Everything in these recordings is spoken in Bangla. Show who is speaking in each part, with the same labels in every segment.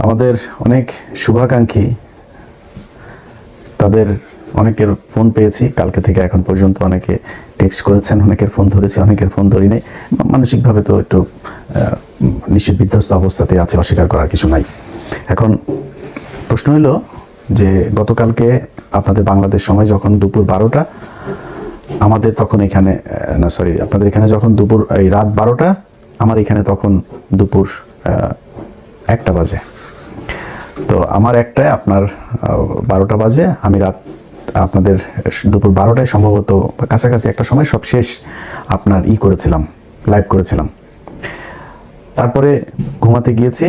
Speaker 1: আমাদের অনেক শুভাকাঙ্ক্ষী তাদের অনেকের ফোন পেয়েছি কালকে থেকে এখন পর্যন্ত, অনেকে টেক্সট করেছেন, অনেকের ফোন ধরেছি, অনেকের ফোন ধরি নাই। মানসিকভাবে তো একটু নিশ্চিত বিধ্বস্ত অবস্থাতে আছে, অস্বীকার করার কিছু নাই। এখন প্রশ্ন হলো যে গতকালকে আপনাদের বাংলাদেশ সময় যখন দুপুর 12টা, আমাদের তখন এখানে আপনাদের এখানে যখন দুপুর এই রাত 12টা, আমার এখানে তখন দুপুর 1টা বাজে। তো আমার 1টায় আপনার 12টা বাজে, আমি রাত আপনাদের দুপুর 12টায় সম্ভবত কাছাকাছি একটা সময় সব শেষ আপনার করেছিলাম, লাইভ করেছিলাম। তারপরে ঘুমাতে গিয়েছি,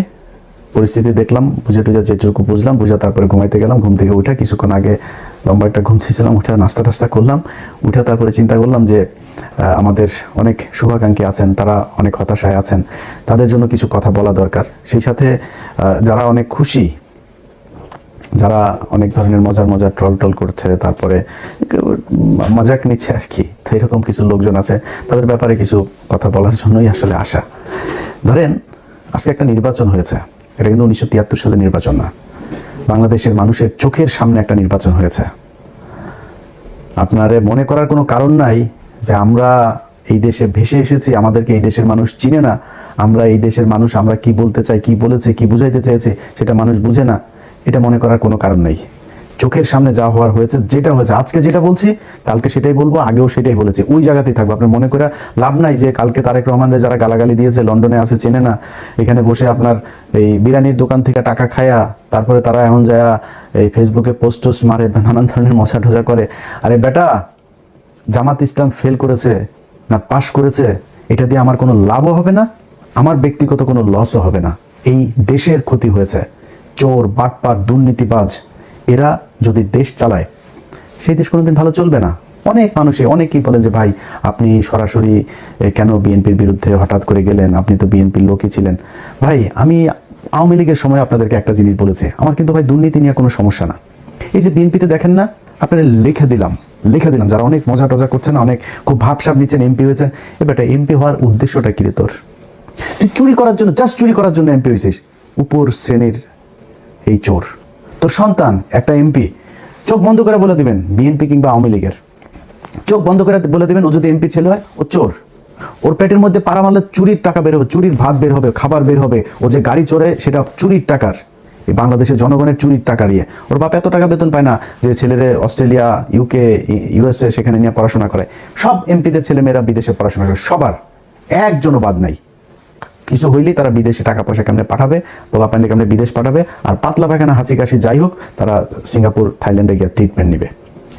Speaker 1: পরিস্থিতি দেখলাম, বুঝে টুঝে যেটুকু বুঝলাম বুঝা তারপরে ঘুমাইতে গেলাম। ঘুম থেকে উঠে কিছুক্ষণ আগে লম্বা একটা ঘুম দিয়েছিলাম, উঠে নাস্তা টাস্তা করলাম। উঠে তারপরে চিন্তা করলাম যে আমাদের অনেক শুভাকাঙ্ক্ষী আছেন, তারা অনেক হতাশায় আছেন, তাদের জন্য কিছু কথা বলা দরকার। সেই সাথে যারা অনেক খুশি, যারা অনেক ধরনের মজার ট্রল করছে, তারপরে মজাক নিচ্ছে আর কি, তো এরকম কিছু লোকজন আছে, তাদের ব্যাপারে কিছু কথা বলার জন্যই আসলে আসা। ধরেন আজকে একটা নির্বাচন হয়েছে, এটা কিন্তু 1973 সালের নির্বাচন না, বাংলাদেশের মানুষের চোখের সামনে একটা নির্বাচন হয়েছে। আপনারে মনে করার কোনো কারণ নাই যে আমরা এই দেশে ভেসে এসেছি, আমাদেরকে এই দেশের মানুষ চিনে না, আমরা এই দেশের মানুষ, আমরা কি বলতে চাই, কি বলেছে, কি বুঝাইতে চেয়েছে সেটা মানুষ বুঝে না, এটা মনে করার কোনো কারণ নেই। চোখের সামনে যা হওয়ার হয়েছে, যেটা হয়েছে, আজকে যেটা বলছি কালকে সেটাই বলবো, আগেও সেটাই বলেছি, ওই জায়গাতেই থাকবো। আপনার মনে করে লাভ নাই যে কালকে তারেক রহমানরে যারা গালাগালি দিয়েছে, লন্ডনে আছে, চেনে না, এখানে বসে আপনার এই বিরিয়ানির দোকান থেকে টাকা খায়া তারপরে তারা এমন যায় এই ফেসবুকে পোস্ট মারে, নানান ধরনের মশা ঠোজা করে। আরে বেটা, জামাত ইসলাম ফেল করেছে না পাশ করেছে, এটা দিয়ে আমার কোনো লাভও হবে না, আমার ব্যক্তিগত কোনো লসও হবে না। এই দেশের ক্ষতি হয়েছে। চোর, বাটপার, দুর্নীতিবাজ এরা যদি দেশ চালায়, সেই দেশ কোনোদিন ভালো চলবে না। অনেকেই বলেন যে ভাই আপনি সরাসরি কেন বিএনপির বিরুদ্ধে হঠাৎ করে গেলেন, আপনি তো বিএনপির লোকই ছিলেন। ভাই আমি আওয়ামী লীগের সময় আপনাদেরকে একটা জিনিস বলেছি, আমার কিন্তু ভাই দুর্নীতি নিয়ে কোনো সমস্যা না। এই যে বিএনপিতে দেখেন না, আপনারা লিখে দিলাম, যারা অনেক মজা টজা করছেন, অনেক খুব ভাবসাব নিচ্ছেন, এমপি হয়েছেন। এবার এমপি হওয়ার উদ্দেশ্যটা কি রে তোর? তুই চুরি করার জন্য, জাস্ট চুরি করার জন্য এমপি হয়েছিস, উপর শ্রেণীর এই চোর। তোর সন্তান একটা এমপি, চোখ বন্ধ করে বলে দিবেন বিএনপি কিংবা আওয়ামী লীগের, চোখ বন্ধ করে বলে দিবেন ও যদি এমপি ছেলে হয় ও চোর। ওর পেটের মধ্যে পাড়া মারলে চুরির টাকা বের হবে, চুরির ভাত বের হবে, খাবার বের হবে। ও যে গাড়ি চড়ে সেটা চুরির টাকার, এই বাংলাদেশের জনগণের চুরির টাকা দিয়ে। ওর বাপ এত টাকা বেতন পায় না যে ছেলেরে অস্ট্রেলিয়া, ইউকে, ইউএসএ সেখানে নিয়ে পড়াশোনা করে। সব এমপিদের ছেলেমেয়েরা বিদেশে পড়াশোনা করে, সবার, একজনও বাদ নাই। কিছু হইলেই তারা বিদেশে টাকা পয়সা কেমনে পাঠাবে, পোলাপান্ডে কেমনে বিদেশ পাঠাবে, আর পাতলা পায়খানা, হাঁচি কাশি যাই হোক, তারা সিঙ্গাপুর, থাইল্যান্ডে গিয়ে ট্রিটমেন্ট নিবে।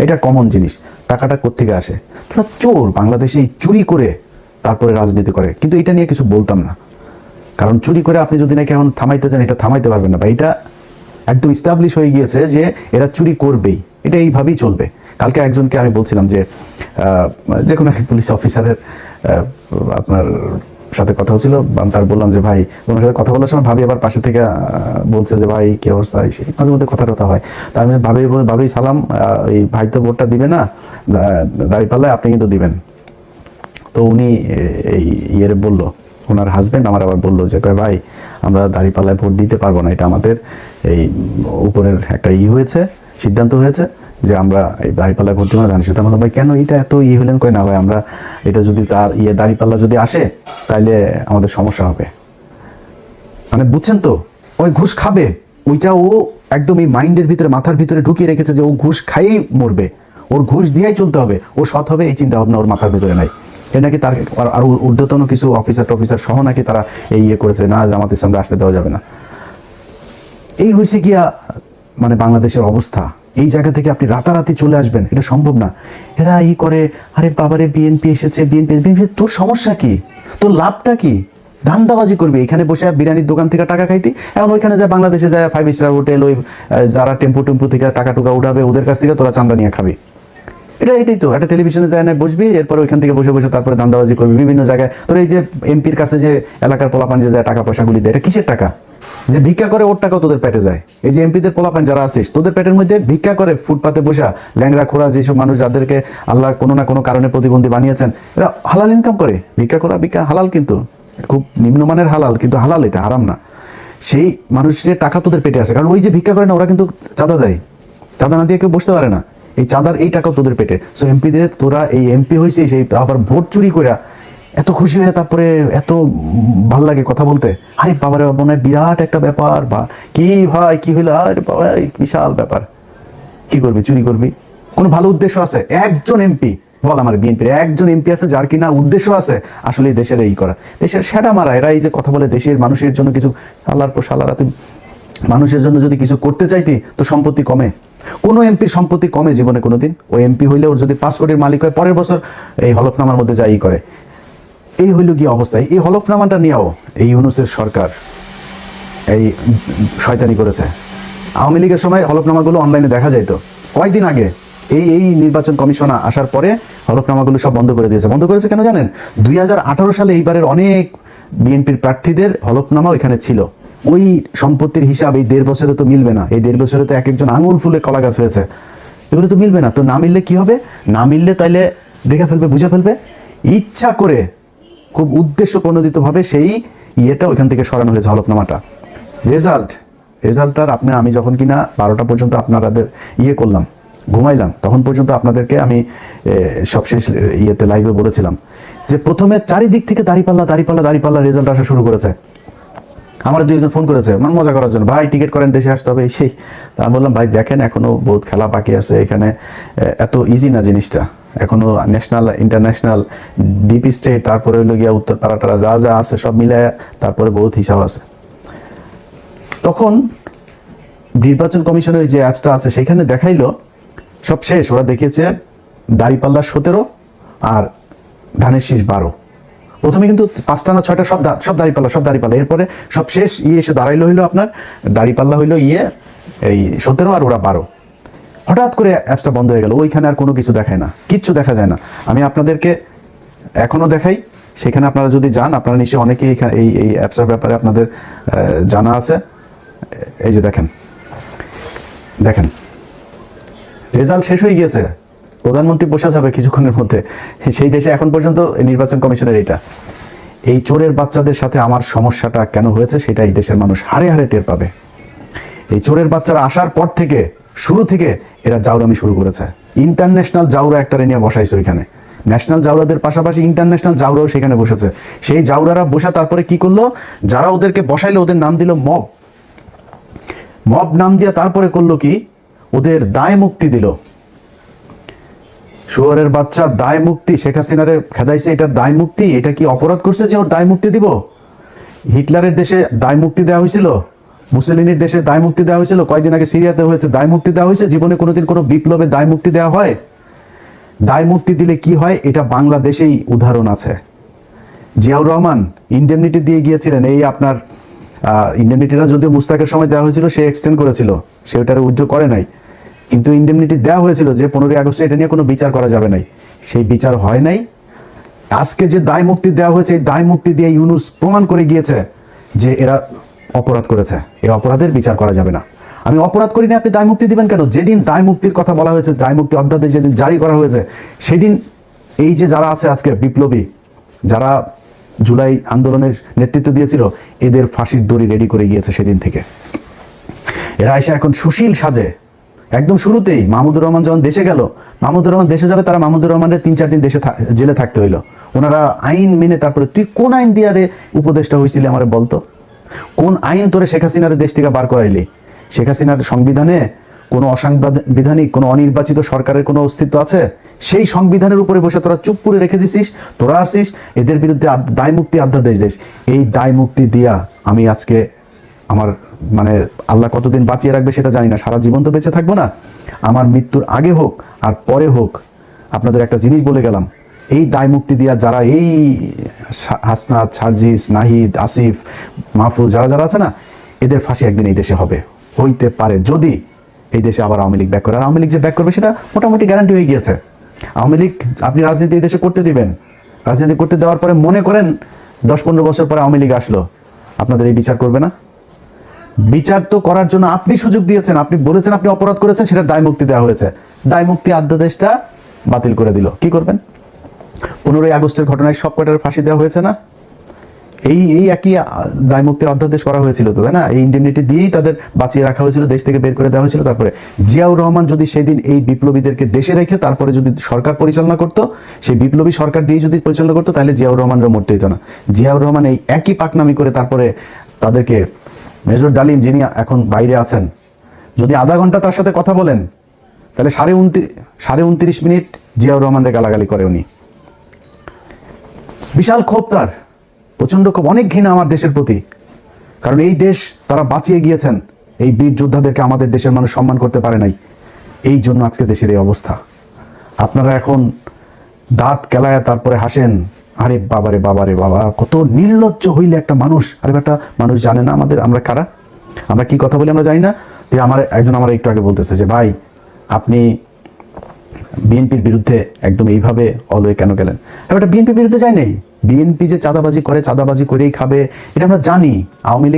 Speaker 1: এটা কমন জিনিস। টাকাটা কোত্থেকে আসে? তোরা চোর, বাংলাদেশে চুরি করে তারপরে রাজনীতি করে। কিন্তু এটা নিয়ে কিছু বলতাম না, কারণ চুরি করে আপনি যদি নাকি এখন থামাইতে চান, এটা থামাইতে পারবেন না। বা এটা একদম ইস্টাবলিশ হয়ে গিয়েছে যে এরা চুরি করবেই, এটা এইভাবেই চলবে। কালকে একজনকে আমি বলছিলাম যে যে কোনো এক পুলিশ অফিসারের আপনার সাথে কথা হচ্ছিল, তার বললাম যে ভাই তোমার সাথে কথা বলার সময় ভাবি আবার পাশে থেকে বলছে যে ভাই কি অবস্থা, মাঝে মধ্যে কথা হয়। তার মানে ভাবি সালাম, এই ভাই তো ভোটটা দিবে না, দাঁড়িপাল্লায় আপনি কিন্তু দিবেন। তো উনি এই বললো, ওনার হাজব্যান্ড আমার আবার বললো যে ভাই আমরা দাঁড়িপাল্লায় ভোট দিতে পারবো না, এটা আমাদের এই উপরের একটা হয়েছে, সিদ্ধান্ত হয়েছে যে আমরা এই দাঁড়িপাল্লায় ভোট দিব না, ধানের সাথে। আমরা ভাই কেন এটা এত হলেন? কই না ভাই, আমরা এটা যদি তার দাঁড়িপাল্লা যদি আসে তাইলে আমাদের সমস্যা হবে। মানে বুঝছেন তো, ওই ঘুষ খাবে, ওইটা ও একদম এই মাইন্ডের ভিতরে, মাথার ভিতরে ঢুকিয়ে রেখেছে যে ও ঘুষ খাইয়েই মরবে, ওর ঘুষ দিয়েই চলতে হবে, ও সৎ হবে, এই চিন্তা ভাবনা ওর মাথার ভিতরে নাই। এ নাকি তার আরো ঊর্ধ্বতন কিছু অফিসার সহ নাকি তারা এই করেছে, না জামাত ইসলামরা আসতে দেওয়া যাবে না। এই হয়েছে গিয়া মানে বাংলাদেশের অবস্থা। এই জায়গা থেকে আপনি রাতারাতি চলে আসবেন, এটা সম্ভব না। এরা করে, আরে বাবারে বিএনপি এসেছে, বিএনপি, তোর সমস্যা কি? তোর লাভটা কি? ধান্দাবাজি করবি এখানে বসে, বিরিয়ানির দোকান থেকে টাকা খাইতি, এখন ওইখানে যায় বাংলাদেশে যায় 5 স্টার হোটেল, ওই যারা টেম্পু থেকে টাকা টুকা উঠাবে ওদের কাছ থেকে তোরা চান্দা নিয়ে খাবি। এটাই তো, একটা টেলিভিশনে যায় না বসবি, এরপর ওইখান থেকে বসে তারপরে ধান্দাবাজি করবি বিভিন্ন জায়গায়। তোর এই যে এমপির কাছে যে এলাকার পোলাপান যে যায় টাকা পয়সাগুলি দেয়, এটা কিসের টাকা? যে ভিক্ষা করে ওর টাকাও তোদের পেটে যায়। এই যে এমপিদের পোলাপান যারা আছিস, তোদের পেটের মধ্যে ভিক্ষা করে ফুটপাতে বসা ল্যাংরা খোড়া যেসব মানুষ, যাদেরকে আল্লাহ কোনো না কোনো কারণে প্রতিবন্ধী বানিয়েছেন, এরা হালাল ইনকাম করে, ভিক্ষা করা, ভিক্ষা হালাল, কিন্তু খুব নিম্নমানের হালাল, কিন্তু হালাল, এটা হারাম না। সেই মানুষের টাকা তোদের পেটে আছে, কারণ ওই যে ভিক্ষা করে না ওরা কিন্তু চাঁদা দেয়, চাঁদা না দিয়ে কেউ বসতে পারে না, এই চাঁদার এই টাকাও তোদের পেটে। সো এমপিদের তোরা এই এমপি হয়েছিস, সেই আবার ভোট চুরি করে এত খুশি হয়ে তারপরে এত ভাল লাগে কথা বলতে। আরে বাবারে মনে হয় বিরাট একটা ব্যাপার, বা কি ভাই কি হইলো, আরে বাবা বিশাল ব্যাপার। কি করবি? চুরি করবি? কোনো ভালো উদ্দেশ্য আছে? একজন এমপি বল আমার বিএনপির একজন এমপি আছে যার কিনা উদ্দেশ্য আছে আসলে দেশের এই করা, দেশের সেটা মারা। এরা এই যে কথা বলে দেশের মানুষের জন্য কিছু, আল্লাহর পর সালারা, তুই মানুষের জন্য যদি কিছু করতে চাইতি তো সম্পত্তি কমে? কোনো এমপির সম্পত্তি কমে জীবনে কোনোদিন? ওই এমপি হইলে ওর যদি 5 কোটির মালিক হয় পরের বছর এই হলফনামার মধ্যে যাই করে। এই হইল কি অবস্থায়? এই হলফনামাটা নিয়েও এই ইউনূসের সরকার এই শয়তানি করেছে। আওয়ামী লীগের সময় হলফনামাগুলো অনলাইনে দেখা যাইত, কয়েকদিন আগে এই নির্বাচন কমিশন আসার পরে হলফনামাগুলো সব বন্ধ করে দিয়েছে। বন্ধ করেছে কেন জানেন? 2018 সালে এইবারের অনেক বিএনপির প্রার্থীদের হলফনামা ওইখানে ছিল। ওই সম্পত্তির হিসাব এই 1.5 বছরে তো মিলবে না। এই 1.5 বছরে তো এক একজন আঙুল ফুলে কলা গাছ হয়েছে, এগুলো তো মিলবে না। তো না মিললে কি হবে? না মিললে তাইলে দেখে ফেলবে, বুঝে ফেলবে, ইচ্ছা করে খুব উদ্দেশ্য প্রণোদিতভাবে সেই ইয়েটা ওইখান থেকে সরানো হয়েছে হলফনামাটা। রেজাল্টটার আমি যখন কিনা 12টা পর্যন্ত আপনাদের করলাম, ঘুমাইলাম, তখন পর্যন্ত আপনাদেরকে আমি সবশেষ ইয়েতে লাইভে বলেছিলাম যে প্রথমে চারিদিক থেকে দাঁড়িপাল্লা রেজাল্ট আসা শুরু করেছে। আমার 2 জন ফোন করেছে মজা করার জন্য, ভাই টিকিট করেন, দেশে আসতে হবে সেই। তা আমি বললাম ভাই দেখেন এখনো বহুত খেলা বাকি আছে এখানে, এত ইজি না জিনিসটা, এখনো ন্যাশনাল ইন্টারন্যাশনাল ডিপ স্টেট, তারপরে হইলো গিয়া উত্তর পাড়াটারা যা যা আছে সব মিলায় তারপরে বহুত হিসাব আছে। তখন নির্বাচন কমিশনের যে অ্যাপসটা আছে সেখানে দেখাইলো সব শেষ, ওরা দেখিয়েছে দাঁড়িপাল্লা 17 আর ধানের শীষ 12। প্রথমে কিন্তু 5টা না 6টা সব দাঁড়িপাল্লা, এরপরে সব শেষ এসে দাঁড়াইলো হইলো আপনার দাঁড়িপাল্লা হইলো এই 17 আর ওরা 12। হঠাৎ করে অ্যাপসটা বন্ধ হয়ে গেল, ওইখানে আর কোনো কিছু দেখায় না, কিচ্ছু দেখা যায় না। আমি আপনাদেরকে এখনো দেখাই, সেখানে আপনারা যদি যান, আপনারা নিশ্চয়ই অনেকেই এখানে এই অ্যাপসটার ব্যাপারে আপনাদের জানা আছে। এই যে দেখেন রেজাল্ট শেষ হয়ে গিয়েছে, প্রধানমন্ত্রী বসে যাবে কিছুক্ষণের মধ্যে। সেই দেশে এখন পর্যন্ত নির্বাচন কমিশনের এই চোরের বাচ্চাদের সাথে আমার সমস্যাটা কেন হয়েছে সেটা এই দেশের মানুষ হারে হারে টের পাবে। এই চোরের বাচ্চারা আসার পর থেকে, শুরু থেকে এরা জাউরামি শুরু করেছে। ইন্টারন্যাশনাল জাউরা একটা নিয়ে বসাইছে ওইখানে, ন্যাশনাল জাউরাদের পাশাপাশি ইন্টারন্যাশনাল জাউরাও সেখানে বসেছে। সেই জাউরারা বসা তারপরে কি করলো, যারা ওদেরকে বসাইলো ওদের নাম দিল মব নাম দিয়া তারপরে করলো কি, ওদের দায় মুক্তি দিল। শুয়োরের বাচ্চা দায় মুক্তি, শেখ হাসিনারে খেদাইছে, এটার দায় মুক্তি। এটা কি অপরাধ করছে যে ওর দায় মুক্তি দিব? হিটলারের দেশে দায় মুক্তি দেওয়া হয়েছিল, মুসলিনের দেশে দায় মুক্তি দেওয়া হয়েছিল, কয়েকদিন আগে সিরিয়াতে হয়েছে, দায় মুক্তি দেওয়া হয়েছে। জীবনে কোনোদিন কোনো বিপ্লবে দায় মুক্তি দেওয়া হয়? দায় মুক্তি দিলে কি হয় এটা বাংলাদেশেই উদাহরণ আছে। জিয়াউর রহমান ইন্ডেমনিটি দিয়ে গিয়েছিলেন, এই আপনার ইন্ডেমনিটিটা যদিও মুস্তাকের সময় দেওয়া হয়েছিল, সে এক্সটেন্ড করেছিল, সে ওটার উজ্জ্ব করে নাই, কিন্তু ইন্ডেমনিটি দেওয়া হয়েছিল যে 15ই আগস্টে এটা নিয়ে কোনো বিচার করা যাবে নাই, সেই বিচার হয় নাই। আজকে যে দায় মুক্তি দেওয়া হয়েছে, এই দায় মুক্তি দিয়ে ইউনূস প্রমাণ করে গিয়েছে যে এরা অপরাধ করেছে, এই অপরাধের বিচার করা যাবে না। আমি অপরাধ করি না, আপনি দায় মুক্তি দিবেন কেন? যেদিন দায় মুক্তির কথা বলা হয়েছে, দায় মুক্তি অধ্যাদেশ যেদিন জারি করা হয়েছে, সেদিন এই যে যারা আছে আজকে বিপ্লবী, যারা জুলাই আন্দোলনের নেতৃত্ব দিয়েছিল, এদের ফাঁসির দড়ি রেডি করে গিয়েছে সেদিন থেকে। এরা এসে এখন সুশীল সাজে। একদম শুরুতেই মাহমুদুর রহমান যখন দেশে গেল, মাহমুদুর রহমান দেশে যাবে, তারা মাহমুদুর রহমানের 3-4 দিন দেশে জেলে থাকতে হইলো। ওনারা আইন মেনে, তারপরে তুই কোন আইন দিয়ে রে উপদেষ্টা হয়েছিলি আমার বলতো, কোন আইন তোরে শেখ হাসিনার দেশ থেকে বার করাইলি? শেখ হাসিনার সংবিধানে কোনো অসাংবিধানিক, কোনো অনির্বাচিত সরকারের কোনো অস্তিত্ব আছে? সেই সংবিধানের উপরে বসে তোরা চুপ করে রেখে দিছিস, তোরা আসিস এদের বিরুদ্ধে দায় মুক্তি অধ্যাদেশ দেশ। এই দায় মুক্তি দিয়া আমি আজকে আমার আল্লাহ কতদিন বাঁচিয়ে রাখবে সেটা জানি না, সারা জীবন তো বেঁচে থাকবো না। আমার মৃত্যুর আগে হোক আর পরে হোক, আপনাদের একটা জিনিস বলে গেলাম, এই দায় মুক্তি দিয়া যারা এই হাসনাত, সার্জিস, নাহিদ, আসিফ, মাহফুজ যারা আছে না, এদের ফাঁসি একদিন এই দেশে হবে, হইতে পারে যদি এই দেশে আবার আওয়ামী লীগ ব্যাক করে। আর আওয়ামী লীগ যে ব্যাক করবে সেটা মোটামুটি গ্যারান্টি হয়ে গিয়েছে। আওয়ামী লীগ আপনি রাজনীতি এই দেশে করতে দিবেন, রাজনীতি করতে দেওয়ার পরে মনে করেন 10-15 বছর পরে আওয়ামী লীগ আসলো, আপনাদের এই বিচার করবে না? বিচার তো করার জন্য আপনি সুযোগ দিয়েছেন, আপনি বলেছেন আপনি অপরাধ করেছেন, সেটা দায় মুক্তি দেওয়া হয়েছে, দায় মুক্তি অধ্যাদেশটা বাতিল করে দিল। কি করবেন? 15ই আগস্টের ঘটনায় সব কটার ফাঁসি দেওয়া হয়েছে না? এই এই একই দায়মুক্তির অধ্যাদেশ করা হয়েছিল তো, তাই না? এই ইন্ডেমনিটি দিয়েই তাদের বাঁচিয়ে রাখা হয়েছিল, দেশ থেকে বের করে দেওয়া হয়েছিল। তারপরে জিয়াউর রহমান যদি সেদিন এই বিপ্লবীদেরকে দেশে রেখে তারপরে যদি সরকার পরিচালনা করতো, সেই বিপ্লবী সরকার দিয়ে যদি পরিচালনা করতো, তাহলে জিয়াউর রহমানরা মরতে হতো না। জিয়াউর রহমান এই একই পাকনামি করে তারপরে তাদেরকে, মেজর ডালিম যিনি এখন বাইরে আছেন, যদি আধা ঘন্টা তার সাথে কথা বলেন, তাহলে 29.5 মিনিট জিয়াউর রহমানরে গালাগালি করে উনি। বিশাল ক্ষোভ তার, প্রচন্ড ক্ষোভ, অনেক ঘৃণা আমার দেশের প্রতি। কারণ এই দেশ তারা বাঁচিয়ে গিয়েছেন, এই বীর যোদ্ধাদেরকে আমাদের দেশের মানুষ সম্মান করতে পারে নাই, এই জন্য আজকে দেশের এই অবস্থা। আপনারা এখন দাঁত কেলায় তারপরে হাসেন, আরে বাবারে বাবারে বাবা, কত নির্লজ্জ হইলে একটা মানুষ। আরে একটা মানুষ জানে না আমরা কারা, আমরা কি কথা বলি আমরা জানি না। তো একজন আমার একটু আগে বলতেছে যে ভাই আপনি বিএনপির বিরুদ্ধে একদম এইভাবে অলওয়ে কেন গেলেন? এবার বিএনপির বিরুদ্ধে যাই নাই, বিএনপি যে চাঁদাবাজি করে, চাঁদাবাজি করেই খাবে, এটা আমরা জানি।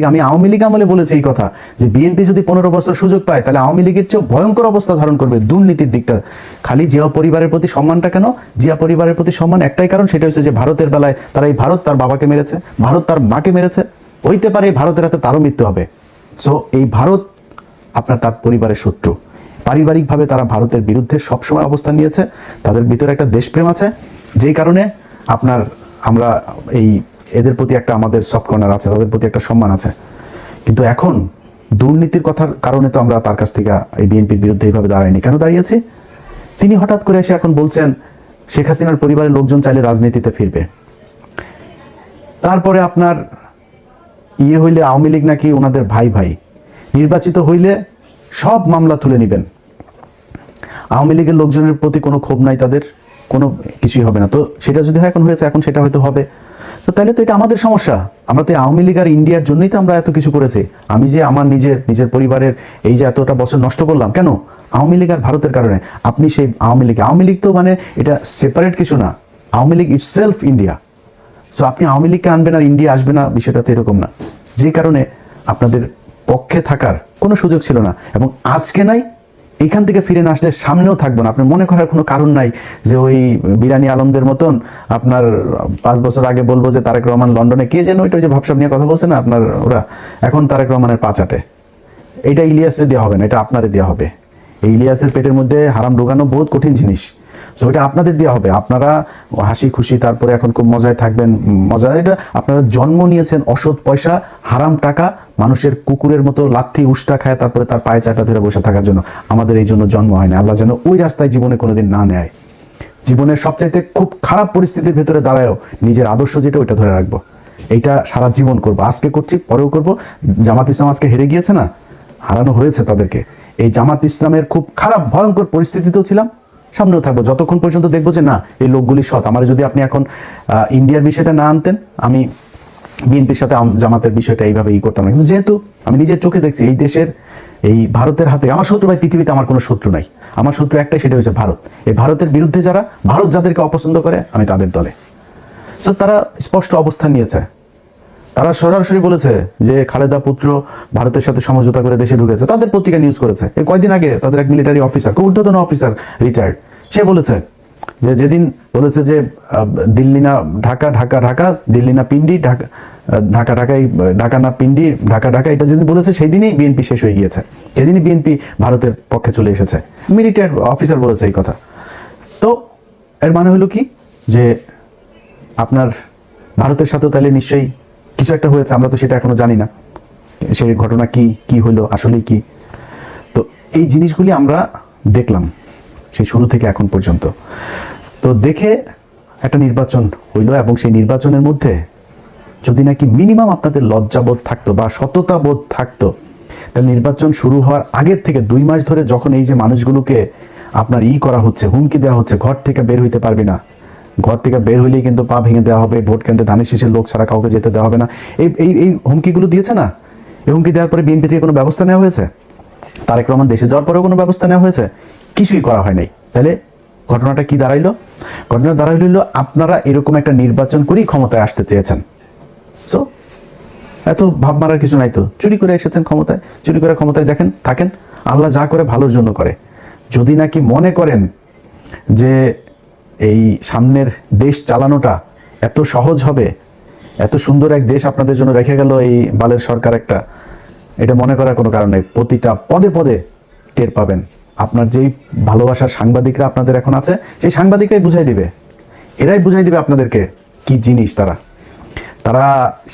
Speaker 1: আমি আওয়ামী লীগ আমলে বলেছি এই কথা, যে বিএনপি যদি 15 বছর সুযোগ পায়, তাহলে আওয়ামী লীগের চেয়েও ভয়ঙ্কর অবস্থা ধারণ করবে দুর্নীতির দিকটা। খালি জিয়া পরিবারের প্রতি সম্মানটা কেন? জিয়া পরিবারের প্রতি সম্মান একটাই কারণ, সেটা হচ্ছে যে ভারতের বেলায় তারা এই ভারত তার বাবাকে মেরেছে, ভারত তার মাকে মেরেছে, হইতে পারে ভারতের হাতে তারও মৃত্যু হবে। সো এই ভারত আপনার তার পরিবারের শত্রু। পারিবারিকভাবে তারা ভারতের বিরুদ্ধে সবসময় অবস্থান নিয়েছে, তাদের ভিতরে একটা দেশপ্রেম আছে, যেই কারণে আমরা এদের প্রতি একটা আমাদের সফট কর্নার আছে, তাদের প্রতি একটা সম্মান আছে। কিন্তু এখন দুর্নীতির কথার কারণে তো আমরা তার কাছ থেকে এই বিএনপির বিরুদ্ধে এইভাবে দাঁড়াইনি। কেন দাঁড়িয়েছি? তিনি হঠাৎ করে এসে এখন বলছেন শেখ হাসিনার পরিবারের লোকজন চাইলে রাজনীতিতে ফিরবে। তারপরে আপনার হইলে আওয়ামী লীগ নাকি ওনাদের ভাই ভাই, নির্বাচিত হইলে সব মামলা তুলে নেবেন। আওয়ামী লীগের লোকজনের প্রতি কোনো ক্ষোভ নাই, তাদের কোনো কিছুই হবে না। তো সেটা যদি এখন হয়েছে, এখন সেটা হয়তো হবে, তো তাহলে তো এটা আমাদের সমস্যা। আমরা তো আওয়ামী লীগ আর ইন্ডিয়ার জন্যই তো আমরা এত কিছু করেছি। আমি যে আমার নিজের পরিবারের এই যে এতটা বছর নষ্ট করলাম, কেন? আওয়ামী লীগ আর ভারতের কারণে। আপনি সেই আওয়ামী লীগ তো মানে এটা সেপারেট কিছু না, Awami League itself India. So আপনি আওয়ামী লীগকে আনবেন আর ইন্ডিয়া আসবে না, বিষয়টা তো এরকম না। যে কারণে আপনাদের পক্ষে থাকার কোনো সুযোগ ছিল না, এবং আজকে নাই, এখান থেকে ফিরে না আসলে সামনেও থাকবো না। আপনি মনে করার কোনো কারণ নাই যে ওই বিরানি আলমদের মতন আপনার 5 বছর আগে বলবো যে তারেক রহমান লন্ডনে, কে যেন ওইটা যে ভাবসাব নিয়ে কথা বলছে না আপনার ওরা, এখন তারেক রহমানের পা চাটে। এটা ইলিয়াসরে দেওয়া হবে না, এটা আপনারে দেওয়া হবে। এই ইলিয়াসের পেটের মধ্যে হারাম ঢোকানো বহুত কঠিন জিনিস। সো এটা আপনাদের দেওয়া হবে, আপনারা হাসি খুশি তারপরে এখন খুব মজায় থাকবেন। মজা এটা আপনারা জন্ম নিয়েছেন অসৎ পয়সা, হারাম টাকা, মানুষের কুকুরের মতো লাথি উষ্টা খায় তারপরে তার পায়ে চাটা ধরে বসে থাকার জন্য। আমাদের এই জন্য জন্ম হয় না। আল্লাহ যেন ওই রাস্তায় জীবনে কোনোদিন না নেয়। জীবনের সবচাইতে খুব খারাপ পরিস্থিতির ভেতরে দাঁড়ায়ও নিজের আদর্শ যেটা, ওইটা ধরে রাখবো। এইটা সারা জীবন করবো, আজকে করছি পরেও করবো। জামাত ইসলাম আজকে হেরে গিয়েছে না, হারানো হয়েছে তাদেরকে। এই জামাত ইসলামের খুব খারাপ ভয়ঙ্কর পরিস্থিতিতেও ছিলাম, সামনেও থাকবো, যতক্ষণ পর্যন্ত দেখবো যে না এই লোকগুলি সৎ। আমার যদি আপনি এখন ইন্ডিয়ার বিষয়টা না আনতেন, আমি বিএনপির সাথে জামাতের বিষয়টা এইভাবে করতাম না। কিন্তু যেহেতু আমি নিজের চোখে দেখছি এই দেশের, এই ভারতের হাতে, আমার শত্রু ভাই পৃথিবীতে আমার কোনো শত্রু নাই, আমার শত্রু একটাই, সেটা হচ্ছে ভারত। এই ভারতের বিরুদ্ধে যারা, ভারত যাদেরকে অপছন্দ করে, আমি তাদের দলে। সো তারা স্পষ্ট অবস্থান নিয়েছে, তারা সরাসরি বলেছে যে খালেদা পুত্র ভারতের সাথে সমঝোতা করে দেশে ঢুকেছে। তাদের পত্রিকা নিউজ করেছে, এই কয়েকদিন আগে তাদের এক মিলিটারি অফিসার, খুব ঊর্ধ্বতন অফিসার, রিটায়ার্ড, সে বলেছে যে যেদিন বলেছে যে দিল্লি না ঢাকা, ঢাকা ঢাকা, দিল্লি না পিন্ডি, ঢাকা ঢাকা ঢাকাই, ঢাকা না পিন্ডি, ঢাকা ঢাকা, এটা যেদিন বলেছে সেই দিনই বিএনপি শেষ হয়ে গিয়েছে, সেদিনই বিএনপি ভারতের পক্ষে চলে এসেছে। মিলিটারি অফিসার বলেছে এই কথা। তো এর মানে হলো কি, যে আপনার ভারতের সাথেও তাহলে নিশ্চয়ই কিছু একটা হয়েছে, আমরা তো সেটা এখনো জানি না সেই ঘটনা কি হইলো, আসলেই কি। তো এই জিনিসগুলি আমরা দেখলাম সেই শুরু থেকে এখন পর্যন্ত। তো দেখে একটা নির্বাচন হইলো, এবং সেই নির্বাচনের মধ্যে যদি নাকি মিনিমাম আপনাদের লজ্জাবোধ থাকতো বা সততা বোধ থাকতো, তাহলে নির্বাচন শুরু হওয়ার আগের থেকে 2 মাস ধরে যখন এই যে মানুষগুলোকে আপনার করা হচ্ছে, হুমকি দেওয়া হচ্ছে, ঘর থেকে বের হইতে পারবি না, ঘর থেকে বের হইলেই কিন্তু পা ভেঙে দেওয়া হবে, ভোট কেন্দ্রে ধানের শীষের লোক ছাড়া কাউকে যেতে দেওয়া হবে না, এই হুমকিগুলো দিয়েছে না। এই হুমকি দেওয়ার পরে বিএনপি থেকে কোনো ব্যবস্থা নেওয়া হয়েছে? তারেক রহমান দেশে যাওয়ার পরেও কোনো ব্যবস্থা নেওয়া হয়েছে? কিছুই করা হয় নাই। তাহলে ঘটনাটা কি দাঁড়াইলো? ঘটনা দাঁড়াইল আপনারা এরকম একটা নির্বাচন করেই ক্ষমতায় আসতে চেয়েছেন। সো এত ভাব মারার কিছু নাই তো, চুরি করে এসেছেন ক্ষমতায়, চুরি করে ক্ষমতায় দেখেন থাকেন। আল্লাহ যা করে ভালোর জন্য করে। যদি নাকি মনে করেন যে এই সামনের দেশ চালানোটা এত সহজ হবে, এত সুন্দর এক দেশ আপনাদের জন্য রেখে গেল এই বালের সরকার একটা, এটা মনে করার কোনো কারণ নেই। প্রতিটা পদে পদে টের পাবেন। আপনার যেই ভালোবাসার সাংবাদিকরা আপনাদের এখন আছে, সেই সাংবাদিকরাই বুঝাই দিবে, এরাই বুঝাই দিবে আপনাদেরকে কি জিনিস তারা। তারা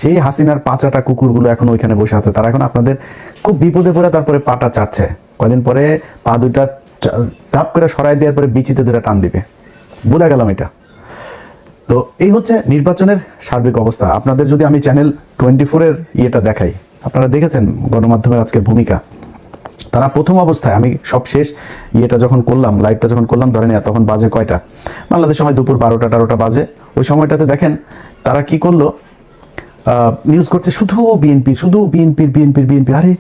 Speaker 1: সেই হাসিনার পাঁচাটা কুকুরগুলো এখন ওইখানে বসে আছে, তারা এখন আপনাদের খুব বিপদে পড়ে তারপরে পাটা চাটছে, কয়দিন পরে পা দুইটা তাপ করে সরাই দেওয়ার পরে বিচিতে ধরে টান দিবে, বলে গেলাম এটা। তো এই হচ্ছে নির্বাচনের সার্বিক অবস্থা। আপনাদের যদি আমি চ্যানেল 24-এর ইয়েটা দেখাই, আপনারা দেখেছেন গণমাধ্যমের আজকের ভূমিকা। তারা প্রথম অবস্থায়, আমি সব শেষ ইয়েটা যখন করলাম, লাইভটা যখন করলাম, ধরে নেওয়া তখন বাজে কয়টা, বাংলাদেশ সময় দুপুর 12টা বাজে। ওই সময়টাতে দেখেন তারা কি করলো, নিউজ করছে শুধু বিএনপি, শুধু বিএনপি। আরে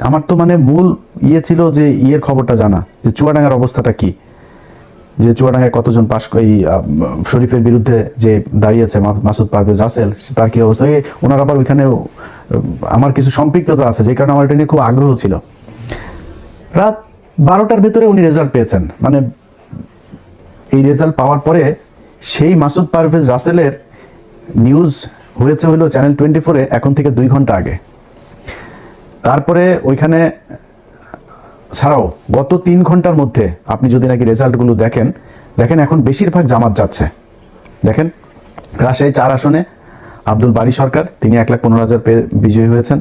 Speaker 1: আমার তো মানে মূল ইয়ে ছিল যে ইয়ের খবরটা জানা, যে চুয়াডাঙ্গার অবস্থাটা কি, যে চুয়াডাঙ্গায় কতজন পাশ, এই শরীফের বিরুদ্ধে যে দাঁড়িয়েছে মাসুদ পারভেজ রাসেল, তার কি অবস্থা। ওনার আবার ওইখানে আমার কিছু সম্পৃক্ততা আছে, যে কারণে আমার এটা নিয়ে খুব আগ্রহ ছিল। রাত 12টার ভেতরে উনি রেজাল্ট পেয়েছেন, মানে এই রেজাল্ট পাওয়ার পরে সেই মাসুদ পারভেজ রাসেলের নিউজ হয়েছে হলো চ্যানেল 24-এ এখন থেকে 2 ঘন্টা আগে। তারপরে ওইখানে ছাড়াও গত 3 ঘন্টার মধ্যে আপনি যদি নাকি রেজাল্টগুলো দেখেন এখন বেশিরভাগ জামাত যাচ্ছে। দেখেন রাজশাহী 4 আসনে আব্দুল বারী সরকার, তিনি 1,15,000 পেয়ে বিজয়ী হয়েছেন।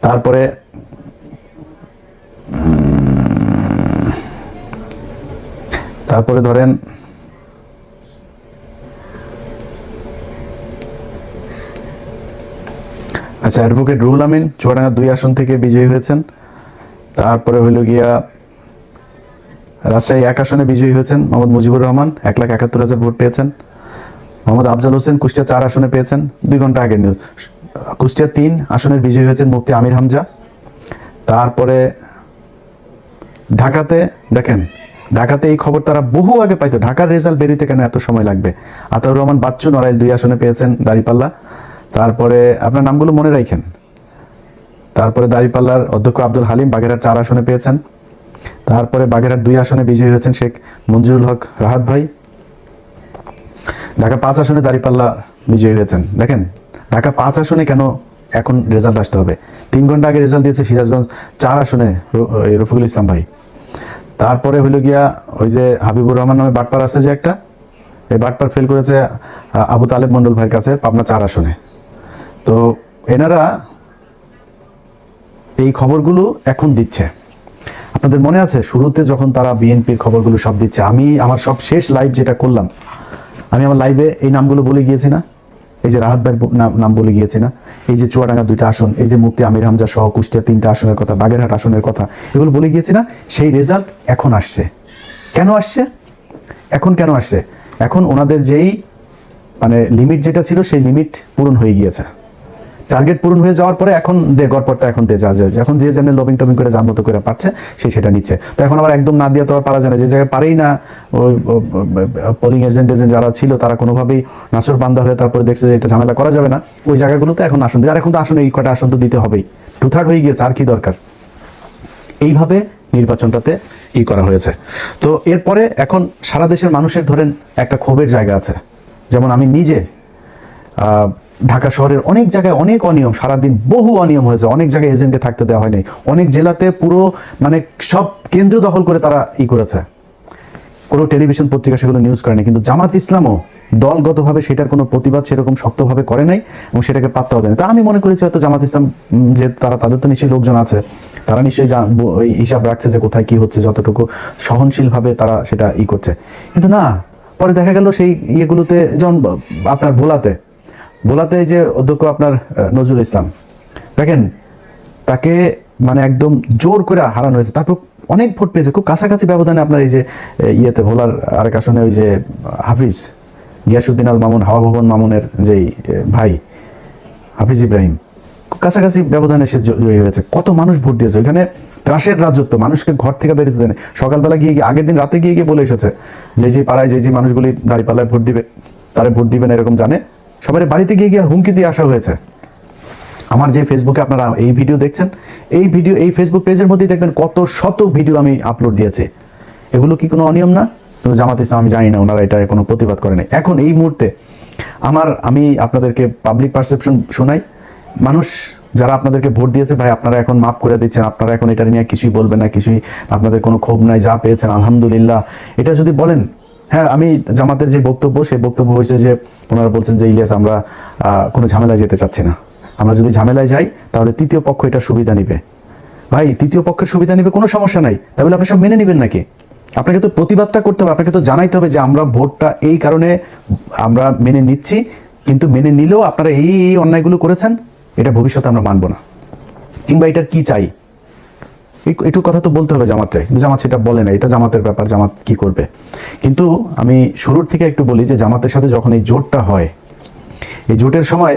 Speaker 1: তারপরে ধরেন আচ্ছা, অ্যাডভোকেট রুহুল আমিন চুয়াডাঙ্গা 2 আসন থেকে বিজয়ী হয়েছেন। তারপরে হইল গিয়া রাজশাহী 1 আসনে বিজয়ী হয়েছেন মোহাম্মদ মুজিবুর রহমান, 1,71,000 ভোট পেয়েছেন। মোহাম্মদ আফজাল হোসেন কুষ্টিয়া 4 আসনে পেয়েছেন, 2 ঘন্টা আগে নিউজ। কুষ্টিয়া 3 আসনের বিজয়ী হয়েছেন মুফতি আমির হামজা। তারপরে ঢাকাতে দেখেন, ঢাকাতে এই খবর তারা বহু আগে পাইতো, ঢাকার রেজাল্ট বেরিতে কেন এত সময় লাগবে। আতাউর রহমান বাচ্চু নড়াইল 2 আসনে পেয়েছেন দাঁড়িপাল্লা। তারপরে আপনার নামগুলো মনে রাখেন। তারপরে দাঁড়িপাল্লার অধ্যক্ষ আব্দুল হালিম বাগেরহাট 4 আসনে পেয়েছেন। তারপরে বাগেরহাট 2 আসনে বিজয়ী হয়েছেন শেখ মঞ্জুরুল হক রাহাত ভাই। ঢাকা 5 আসনে দাঁড়িপাল্লা বিজয়ী হয়েছেন। দেখেন ঢাকা 5 আসনে কেন এখন রেজাল্ট আসতে হবে, 3 ঘন্টা আগে রেজাল্ট দিয়েছে সিরাজগঞ্জ 4 আসনে রফিকুল ইসলাম ভাই। তারপরে হইল গিয়া ওই যে হাবিবুর রহমান নামে বাটপার আছে যে একটা, এই বাটপার ফেল করেছে আবু তালেব মন্ডল ভাইয়ের কাছে পাবনা 4 আসনে। তো এনারা এই খবরগুলো এখন দিচ্ছে। আপনাদের মনে আছে শুরুতে যখন তারা বিএনপির খবরগুলো সব দিচ্ছে, আমি আমার সব শেষ লাইভ যেটা করলাম, আমি আমার লাইভে এই নামগুলো বলে গিয়েছি না, এই যে রাহাত ভাইয়ের নাম বলে গিয়েছি না, এই যে চুয়াডাঙ্গা 2টা আসন, এই যে মুফতি আমির হামজা সহ কুষ্টিয়া 3টা আসনের কথা, বাগেরহাট আসনের কথা, এগুলো বলে গিয়েছি না। সেই রেজাল্ট এখন আসছে। কেন আসছে এখন, কেন আসছে এখন? ওনাদের যেই মানে লিমিট যেটা ছিল সেই লিমিট পূরণ হয়ে গিয়েছে, টার্গেট পূরণ হয়ে যাওয়ার পরে এখন গড়পড়তা এখন যা যায়, এখন যে যেমন লবিং টবিং করে যার মতো করে পাচ্ছে সে সেটা নিচ্ছে। তো এখন আবার একদম না দিয়ে তো আর পারা যায় না, যে জায়গায় পারেই না ওই পোলিং এজেন্ট যারা ছিল তারা কোনোভাবেই নাসর বান্দা হয়ে তারপরে দেখছে যে এটা ঝামেলা করা যাবে না, ওই জায়গাগুলোতে এখন আসন দিয়ে, আর এখন তো আসনে এই কটা আসন তো দিতে হবেই, 2/3 হয়ে গিয়েছে, আর কি দরকার। এইভাবে নির্বাচনটাতে করা হয়েছে। তো এরপরে এখন সারা দেশের মানুষের ধরেন একটা ক্ষোভের জায়গা আছে। যেমন আমি নিজে ঢাকা শহরের অনেক জায়গায় অনেক অনিয়ম, সারাদিন বহু অনিয়ম হয়েছে, অনেক জায়গায় এজেন্টকে থাকতে দেওয়া হয়নি, অনেক জেলাতে পুরো মানে সব কেন্দ্র দখল করে তারা করেছে, কোনো টেলিভিশন পত্রিকা সেগুলো নিউজ করেনি। কিন্তু জামাত ইসলামও দলগতভাবে সেটার কোনো প্রতিবাদ সেরকম শক্তভাবে করে নাই এবং সেটাকে পাত্তাও দেয়নি। তা আমি মনে করেছি হয়তো জামাত ইসলাম যে তাদের তো নিশ্চয়ই লোকজন আছে, তারা নিশ্চয়ই হিসাব রাখছে যে কোথায় কি হচ্ছে, যতটুকু সহনশীলভাবে তারা সেটা করছে। কিন্তু না, পরে দেখা গেল সেই ইয়েগুলোতে, যেমন আপনার ভোলাতে যে অধ্যক্ষ আপনার নজরুল ইসলাম, দেখেন তাকে মানে একদম জোর করে হারানো হয়েছে, তারপর অনেক ভোট পেয়েছে খুব কাছাকাছি ব্যবধানে। আপনার এই যে ইয়েতে ভোলার আরেক আসনে ওই যে হাফিজ গিয়াসউদ্দিন আল মামুন, হাওয়া ভবন মামুনের যেই ভাই হাফিজ ইব্রাহিম, খুব কাছাকাছি ব্যবধানে সে জয়ী হয়েছে। কত মানুষ ভোট দিয়েছে ওইখানে, ত্রাসের রাজত্ব, মানুষকে ঘর থেকে বেরোতে দেয়। সকালবেলা গিয়ে আগের দিন রাতে গিয়ে বলে এসেছে যে পাড়ায় যে মানুষগুলি দাঁড়িপাল্লায় ভোট দিবে তারা ভোট দিবে না এরকম জানে, সবার বাড়িতে গিয়ে হুমকি দিয়ে আসা হয়েছে। আমার যে ফেসবুকে আপনারা এই ভিডিও দেখছেন, এই ফেসবুক পেজের মধ্যেই দেখবেন কত শত ভিডিও আমি আপলোড দিয়েছি। এগুলো কি কোনো অনিয়ম না? জামাত ইসলাম আমি জানি না, ওনারা এটা কোনো প্রতিবাদ করে নাই। এখন এই মুহূর্তে আমি আপনাদেরকে পাবলিক পারসেপশন শোনাই, মানুষ যারা আপনাদেরকে ভোট দিয়েছে ভাই, আপনারা এখন মাফ করে দিচ্ছেন, আপনারা এখন এটা নিয়ে কিছুই বলবেন না, কিছুই আপনাদের কোনো ক্ষোভ নাই, যা পেয়েছেন আলহামদুলিল্লাহ, এটা যদি বলেন। হ্যাঁ, আমি জামাতের যে বক্তব্য, সেই বক্তব্য হয়েছে যে ওনারা বলছেন যে ইলিয়াস আমরা কোনো ঝামেলায় যেতে চাচ্ছি না, আমরা যদি ঝামেলায় যাই তাহলে তৃতীয় পক্ষ এটা সুবিধা নিবে। ভাই, তৃতীয় পক্ষের সুবিধা নিবে, কোনো সমস্যা নাই, তাহলে আপনি সব মেনে নেবেন নাকি? আপনাকে তো প্রতিবাদটা করতে হবে, আপনাকে তো জানাইতে হবে যে আমরা ভোটটা এই কারণে আমরা মেনে নিচ্ছি, কিন্তু মেনে নিলেও আপনারা এই এই অন্যায়গুলো করেছেন, এটা ভবিষ্যতে আমরা মানব না, কিংবা এটার কি চাই, একটু কথা তো বলতে হবে জামাতকে। কিন্তু জামাত সেটা বলে না, এটা জামাতের ব্যাপার, জামাত কি করবে। কিন্তু আমি শুরুর থেকে একটু বলি যে জামাতের সাথে যখন এই জোটটা হয়, এই জোটের সময়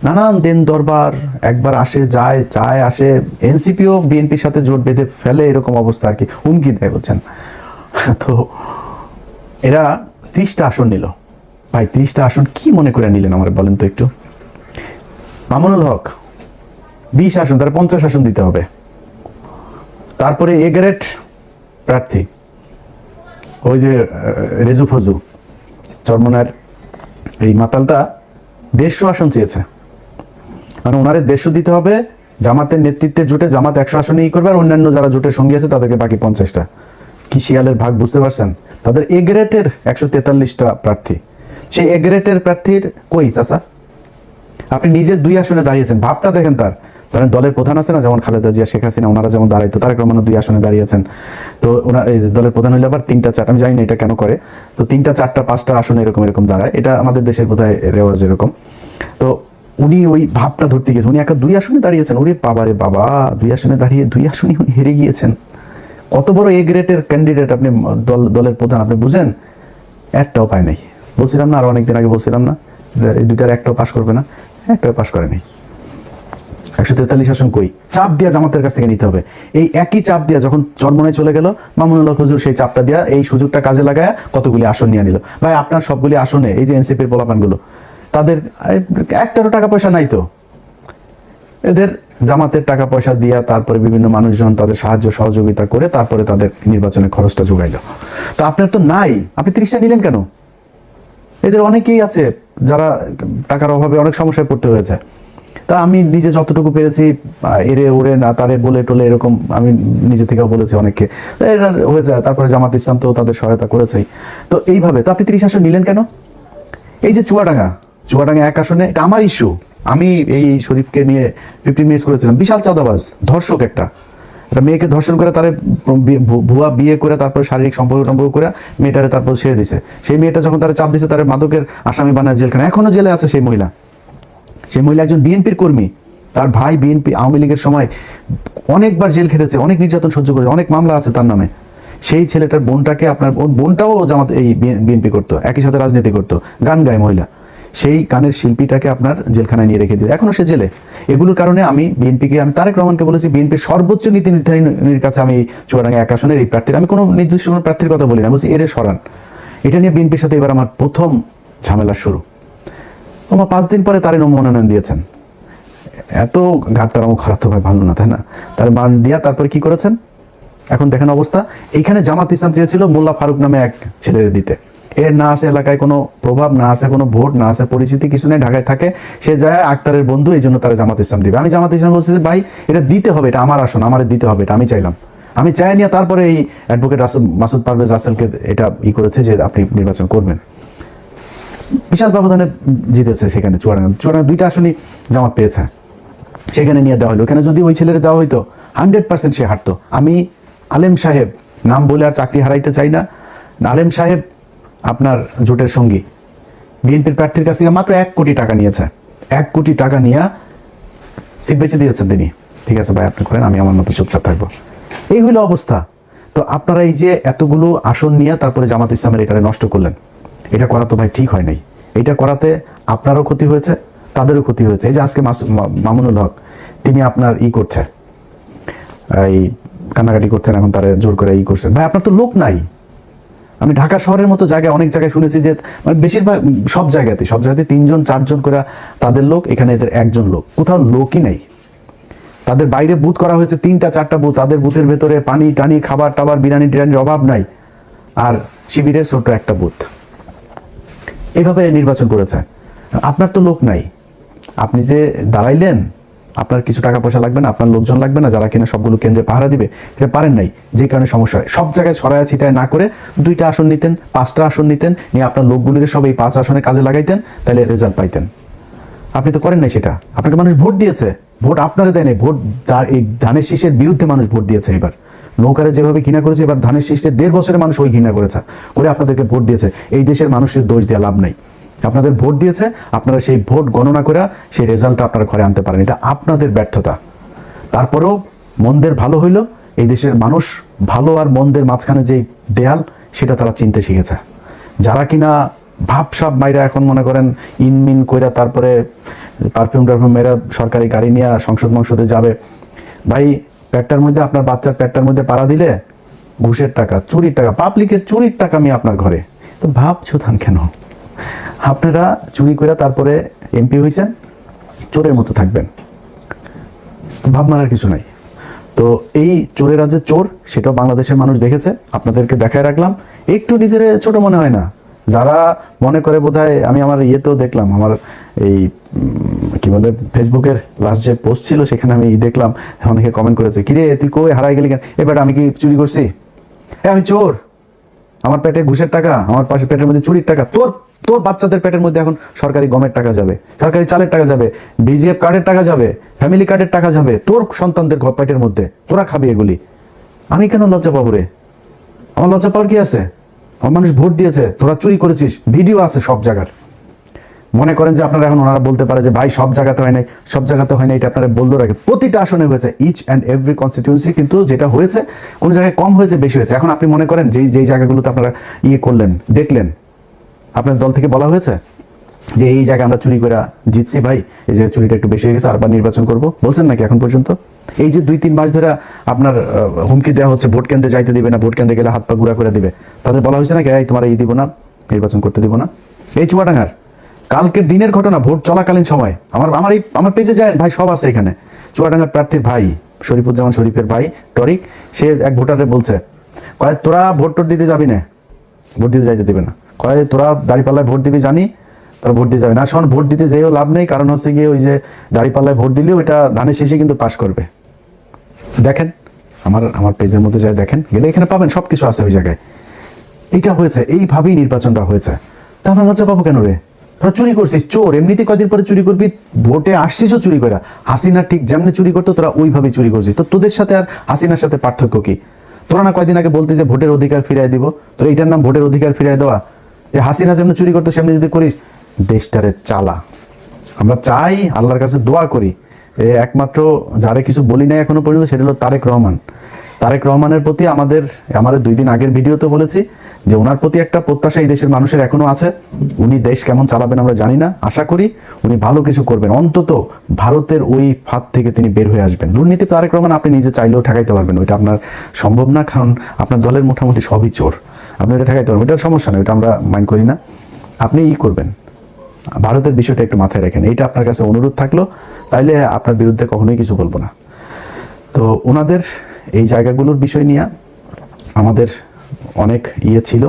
Speaker 1: নানান দিন দরবার, একবার আসে যায় যায় আসে, এনসিপিও বিএনপির সাথে জোট বেঁধে ফেলে, এরকম অবস্থা আর কি, হুমকি দেয় বলছেন। তো এরা 30টা আসন নিল। ভাই, 30টা আসন কি মনে করে নিলেন আমার বলেন তো একটু? মামুনুল হক 20 আসন, তার 50 আসন দিতে হবে। তারপরে এ গ্রেড প্রার্থী ওই যে রেজু ফজু চরমনার এই মাতালটা 150 আসন চেয়েছে, মানে ওনারে 150 দিতে হবে। জামাতের নেতৃত্বের জোটে জামাত 100 আসনেই করবে, আর অন্যান্য যারা জোটের সঙ্গী আছে তাদেরকে বাকি 50টা। কি শিয়ালের ভাগ, বুঝতে পারছেন? তাদের এ গ্রেডের 143টা প্রার্থী, সেই এ গ্রেডের প্রার্থীর কই চাচা? আপনি নিজে 2 আসনে দাঁড়িয়েছেন, ভাবটা দেখেন তার। ধরেন দলের প্রধান আছে না, যেমন খালেদা জিয়া, শেখ হাসিনা, ওনারা যেমন দাঁড়াইতো, তারেক রহমানও 2 আসনে দাঁড়িয়েছেন। তো ওনার এই দলের প্রধান হইলে আবার 3টা 4টা, আমি জানি না এটা কেন করে, তো 3টা 4টা 5টা আসনে এরকম এরকম দাঁড়ায়, এটা আমাদের দেশের বোধহয় রেওয়াজ এরকম। তো উনি ওই ভাবটা ধরতে গিয়েছেন, উনি একা 2 আসনে দাঁড়িয়েছেন। ওরে বাবা রে বাবা, 2 আসনে দাঁড়িয়ে 2 আসনে উনি হেরে গিয়েছেন। কত বড় এ গ্রেডের ক্যান্ডিডেট আপনি, দলের প্রধান, আপনি বুঝেন? একটাও পায় নাই। বলছিলাম না আরো অনেকদিন আগে, বলছিলাম না এই 2টার একটাও পাস করবে না, একটাও পাস করে নাই। 143 আসন কই? চাপ দিয়া জামাতের কাছ থেকে নিতে হবে। এই একই চাপ দিয়া যখন চরমনায় চলে গেল মামুনুল হক হুজুর, সেই চাপটা দিয়া এই সুযোগটা কাজে লাগায় কতগুলি আসন নিয়ে নিল। ভাই, আপনার সবগুলি আসনে এই যে এনসিপির পোলাপানগুলো, তাদের একটারও টাকা পয়সা নাই, তো এদের জামাতের টাকা পয়সা দিয়া তারপরে বিভিন্ন মানুষজন তাদের সাহায্য সহযোগিতা করে তারপরে তাদের নির্বাচনের খরচটা যোগাইল। তো আপনার তো নাই, আপনি 30টা নিলেন কেন? এদের অনেকেই আছে যারা টাকার অভাবে অনেক সমস্যায় পড়তে হয়েছে। তা আমি নিজে যতটুকু পেরেছি, এরে ওরে না তারে বলে টোলে, এরকম আমি নিজে থেকেও বলেছি অনেককে, এরা হয়ে যায়। তারপরে জামাত ইসলাম তো তাদের সহায়তা করেছেই। তো এইভাবে তো আপনি 30 আসন নিলেন কেন? এই যে চুয়াডাঙ্গা 1 আসনে, এটা আমার ইস্যু। আমি এই শরীফকে নিয়ে 15 মিনিটস করেছিলাম। বিশাল চাঁদাবাজ, ধর্ষক, একটা মেয়েকে ধর্ষণ করে, তারে ভুয়া বিয়ে করে, তারপর শারীরিক সম্পর্ক করে মেয়েটারে তারপর ছেড়ে দিছে। সেই মেয়েটা যখন তারা চাপ দিছে, তার মাদকের আসামি বানায় জেলখানা, এখনো জেলে আছে সেই মহিলা। সেই মহিলা একজন বিএনপির কর্মী, তার ভাই বিএনপি আওয়ামী লীগের সময় অনেকবার জেল খেটেছে, অনেক নির্যাতন সহ্য করেছে, অনেক মামলা আছে তার নামে। সেই ছেলেটার বোনটাকে, আপনার বোনটাও জামাত এই বিএনপি করতো, একই সাথে রাজনীতি করতো, গান গায় মহিলা, সেই গানের শিল্পীটাকে আপনার জেলখানায় নিয়ে রেখে দিয়েছে, এখনো সে জেলে। এগুলোর কারণে আমি বিএনপিকে, আমি তারেক রহমানকে বলেছি, বিএনপির সর্বোচ্চ নীতি নির্ধারণীর কাছে আমি চুয়াডাঙ্গা 1 আসনের এই প্রার্থীর, আমি কোনো নির্দিষ্ট কোনো প্রার্থীর কথা বলি না, বলছি এরে সরান। এটা নিয়ে বিএনপির সাথে এবার আমার প্রথম ঝামেলা শুরু। আমার 5 দিন পরে তারে মনোনয়ন দিয়েছেন। এত ঘাটতারামো খারাপ তো ভাই ভালো না, তাই না? তার মান দিয়া তারপরে কি করেছেন এখন দেখেন অবস্থা। এইখানে জামাত ইসলাম চেয়েছিল মোল্লা ফারুক নামে এক ছেলের দিতে, এর না আছে এলাকায় কোনো প্রভাব, না আছে কোনো ভোট, না আছে পরিচিতি, কিছু নেই, ঢাকায় থাকে, সে যায় আক্তারের বন্ধু, এই জন্য তারা জামাত ইসলাম দিবে। আমি জামাত ইসলাম বলছি যে ভাই এটা দিতে হবে, এটা আমার আসন, আমার দিতে হবে, এটা আমি চাইলাম, আমি চাই নিয়ে তারপরে এই অ্যাডভোকেট মাসুদ পারভেজ রাসেলকে এটা করেছে যে আপনি নির্বাচন করবেন। বিশাল ব্যবধানে জিতেছে সেখানে চুয়াডাঙ্গা 2টা আসনই জামাত পেয়েছে, সেখানে নিয়ে দেওয়া হলো। এখানে যদি ওই ছেলের দেওয়া হইতো 100% সে হারতো। আমি আলেম সাহেব নাম বলে আর চাকরি হারাইতে চাই না, আলেম সাহেব আপনার জোটের সঙ্গী বিএনপির প্রার্থীর কাছ থেকে মাত্র 1 কোটি টাকা নিয়েছে, 1 কোটি টাকা নিয়ে সিট বেঁচে দিয়েছেন তিনি। ঠিক আছে ভাই, আপনি করেন, আমি আমার মতো চুপচাপ থাকবো। এই হলো অবস্থা। তো আপনারা এই যে এতগুলো আসন নিয়ে তারপরে জামাত ইসলামের এটারে নষ্ট করলেন, এটা করা তো ভাই ঠিক হয় নাই। এটা করাতে আপনারও ক্ষতি হয়েছে, তাদেরও ক্ষতি হয়েছে। এই যে আজকে মামুনুল হক তিনি আপনার করছে, এই কান্নাকাটি করছেন, এখন তারা জোর করে করছেন। ভাই আপনার তো লোক নাই। আমি ঢাকা শহরের মতো জায়গায় অনেক জায়গায় শুনেছি যে মানে বেশিরভাগ সব জায়গাতে 3জন 4জন করে তাদের লোক, এখানে এদের 1জন লোক, কোথাও লোকই নেই। তাদের বাইরে বুথ করা হয়েছে 3টা 4টা বুথ, তাদের বুথের ভেতরে পানি টানি খাবার টাবার বিরিয়ানি টিরানির অভাব নাই, আর শিবিরের ছোট্ট একটা বুথ। এইভাবে নির্বাচন করেছে। আপনার তো লোক নাই, আপনি যে দাঁড়াইলেন, আপনার কিছু টাকা পয়সা লাগবে না, আপনার লোকজন লাগবে না যারা কিনা সবগুলো কেন্দ্রে পাহারা দিবে, এটা পারেন নাই, যে কারণে সমস্যা হয়। সব জায়গায় ছড়ায়া ছিটায় না করে 2টা আসন নিতেন, 5টা আসন নিতেন, নিয়ে আপনার লোকগুলির সব এই 5 আসনে কাজে লাগাইতেন, তাহলে রেজাল্ট পাইতেন। আপনি তো করেন নাই সেটা। আপনাকে মানুষ ভোট দিয়েছে, ভোট আপনারা দেয় নাই, ভোট এই ধানের শীষের বিরুদ্ধে মানুষ ভোট দিয়েছে। এবার নৌকারে যেভাবে ঘৃণা করেছে, এবার ধানের শীষের 1.5 বছরে মানুষ ওই ঘৃণা করেছে, করে আপনাদেরকে ভোট দিয়েছে। এই দেশের মানুষের দোষ দেওয়া লাভ নাই, আপনাদের ভোট দিয়েছে, আপনারা সেই ভোট গণনা করে সেই রেজাল্টটা আপনারা ঘরে আনতে পারেন, এটা আপনাদের ব্যর্থতা। তারপরেও মন্দের ভালো হইল, এই দেশের মানুষ ভালো আর মন্দের মাঝখানে যে দেয়াল, সেটা তারা চিনতে শিখেছে। যারা কিনা ভাবসাব মাইরা এখন মনে করেন ইনমিন কইরা তারপরে পারফিউম মেয়েরা সরকারি গাড়ি নিয়ে সংসদে যাবে, ভাই পেটটার মধ্যে, আপনার বাচ্চার পেটটার মধ্যে পাড়া দিলে ঘুষের টাকা, চুরির টাকা, পাবলিকের চুরির টাকা আমি আপনার ঘরে, তো ভাবছো থান কেন? আপনারা চুরি করে তারপরে এমপি হয়েছেন, চোরের মতো থাকবেন, তো ভাব মারার কিছু নাই। তো এই চোরেরা যে চোর, সেটাও বাংলাদেশের মানুষ দেখেছে, আপনাদেরকে দেখায় রাখলাম। একটু নিজের ছোট মনে হয় না? যারা মনে করে বোধহয়, আমি আমার ইয়েতেও দেখলাম, আমার এই কি বলে ফেসবুকের লাস্ট যে পোস্ট ছিল সেখানে আমি দেখলাম অনেকে কমেন্ট করেছে, কিরে তুই কই হারাই গেলি কেন? এবার আমি কি চুরি করছি? আমি চোর, আমার পেটে ঘুষের টাকা, আমার পাশে পেটের মধ্যে চুরির টাকা। তোর বাচ্চাদের পেটের মধ্যে এখন সরকারি গমের টাকা যাবে, সরকারি চালের টাকা যাবে, বিজিএফ কার্ডের টাকা যাবে, ফ্যামিলি কার্ডের টাকা যাবে তোর সন্তানদের ঘর পেটের মধ্যে, তোরা খাবি এগুলি। আমি কেন লজ্জা পাবো রে? আমার লজ্জা পাওয়ার কি আছে? আমার মানুষ ভোট দিয়েছে, তোরা চুরি করেছিস, ভিডিও আছে সব জায়গার। মনে করেন যে আপনারা এখন ওনারা বলতে পারে যে ভাই সব জায়গাতে হয় নাই, সব জায়গাতে হয় না, এটা আপনারা বললো রাখে। প্রতিটা আসনে হয়েছে, ইচ অ্যান্ড এভরি কনস্টিটিউয়েন্সি, কিন্তু যেটা হয়েছে কোন জায়গায় কম হয়েছে, বেশি হয়েছে। এখন আপনি মনে করেন যেই জায়গাগুলোতে আপনারা করলেন, দেখলেন, আপনার দল থেকে বলা হয়েছে যে এই জায়গায় আমরা চুরি করে জিতছি, ভাই এই যে চুরিটা একটু বেশি হয়ে গেছে, আরবার নির্বাচন করব, বলছেন নাকি এখন পর্যন্ত? এই যে 2-3 মাস ধরে আপনার হুমকি দেওয়া হচ্ছে, ভোট কেন্দ্রে যাইতে দিবে না, ভোট কেন্দ্রে গেলে হাত পা গুঁড়া করে দিবে, তাদের বলা হয়েছে নাকি এই তোমার এই দিব না, নির্বাচন করতে দিব না? এই চুয়াডাঙ্গার কালকের দিনের ঘটনা, ভোট চলাকালীন সময়, আমার পেজে যায় ভাই, সব আছে এখানে। চুয়াডাঙ্গার প্রার্থীর ভাই শরীফুজ্জামান শরীফের ভাই টরিক, সে এক ভোটারে বলছে, কয় তোরা ভোট দিতে যাবি না, ভোট দিতে যাইতে দিবে না, কয় তোরা দাঁড়িপাল্লায় ভোট দিবি জানি, তোরা ভোট দিয়ে যাবে না। শোন, ভোট দিতে যেও লাভ নেই, কারণ হচ্ছে গিয়ে ওই যে দাঁড়িপাল্লায় ভোট দিলেও ওইটা ধানের শেষে কিন্তু পাস করবে। দেখেন আমার পেজের মধ্যে যায়, দেখেন, গেলে এখানে পাবেন, সব কিছু আছে ওই জায়গায়। এইটা হয়েছে, এইভাবেই নির্বাচনটা হয়েছে। তা আমরা লজ্জা পাবো কেন রে? তোরা চুরি করছিস, চোর, এমনিতে কয়দিন পরে চুরি করবি, ভোটে আসছিসও চুরি করে। হাসিনা ঠিক যেমনি চুরি করতো, তোরা ওইভাবেই চুরি করছিস। তো তোদের সাথে আর হাসিনার সাথে পার্থক্য কি? তোরা না কয়দিন আগে বলতে যে ভোটের অধিকার ফিরিয়ে দিব, তোরা এইটার নাম ভোটের অধিকার ফিরিয়ে দেওয়া? এই হাসিনা যেমন চুরি করতো সেমনি যদি করিস, দেশটারে চালা। আমরা চাই, আল্লাহর কাছে দোয়া করি, একমাত্র যারে কিছু বলি নাই এখনো পর্যন্ত, সেটা হলো তারেক রহমান। তারেক রহমানের প্রতি আমাদের 2 দিন আগের ভিডিওতে বলেছি যে ওনার প্রতি একটা প্রত্যাশা এই দেশের মানুষের এখনো আছে। উনি দেশ কেমন চালাবেন আমরা জানি না, আশা করি উনি ভালো কিছু করবেন, অন্তত ভারতের ওই ফাঁদ থেকে তিনি বের হয়ে আসবেন। দুর্নীতি তারেক রহমান আপনি নিজে চাইলেও ঠেকাইতে পারবেন, ওইটা আপনার সম্ভব না, কারণ আপনার দলের মোটামুটি সবই চোর, আপনি ওটা ঠেকাইতে পারবেন, এটা সমস্যা নেই, ওইটা আমরা মাইন্ড করি না। আপনি করবেন, ভারতের বিষয়টা একটু মাথায় রাখেন, এইটা আপনার কাছে অনুরোধ থাকলো, তাইলে আপনার বিরুদ্ধে কখনোই কিছু বলবো না। তো ওনাদের এই জায়গাগুলোর বিষয় নিয়ে আমাদের অনেক ছিল,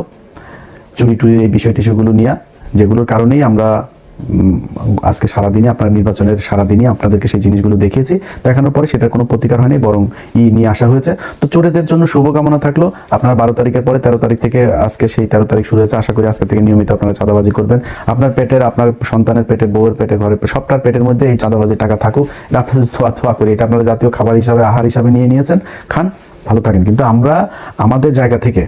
Speaker 1: চুরি টুরির এই বিষয়গুলো নিয়ে, যেগুলোর কারণেই আমরা আজকে সারাদিনে, আপনার নির্বাচনের সারাদিনই আপনাদেরকে সেই জিনিসগুলো দেখিয়েছি। দেখানোর পরে সেটার কোনো প্রতিকার হয়নি, বরং নিয়ে আসা হয়েছে। তো চোরেদের জন্য শুভকামনা থাকলো। আপনার 12 তারিখের পরে 13 তারিখ থেকে, আজকে সেই 13 তারিখ শুরু হয়েছে, আশা করি আজকে থেকে নিয়মিত আপনারা চাঁদাবাজি করবেন। আপনার পেটের, আপনার সন্তানের পেটে, বউয়ের পেটে, ঘরের সবটার পেটের মধ্যে এই চাঁদাবাজির টাকা থাকুক, এটা আপনাদের থোয়া করি, এটা আপনারা জাতীয় খাবার হিসাবে, আহার হিসাবে নিয়েছেন, খান, ভালো থাকেন। কিন্তু আমরা আমাদের জায়গা থেকে,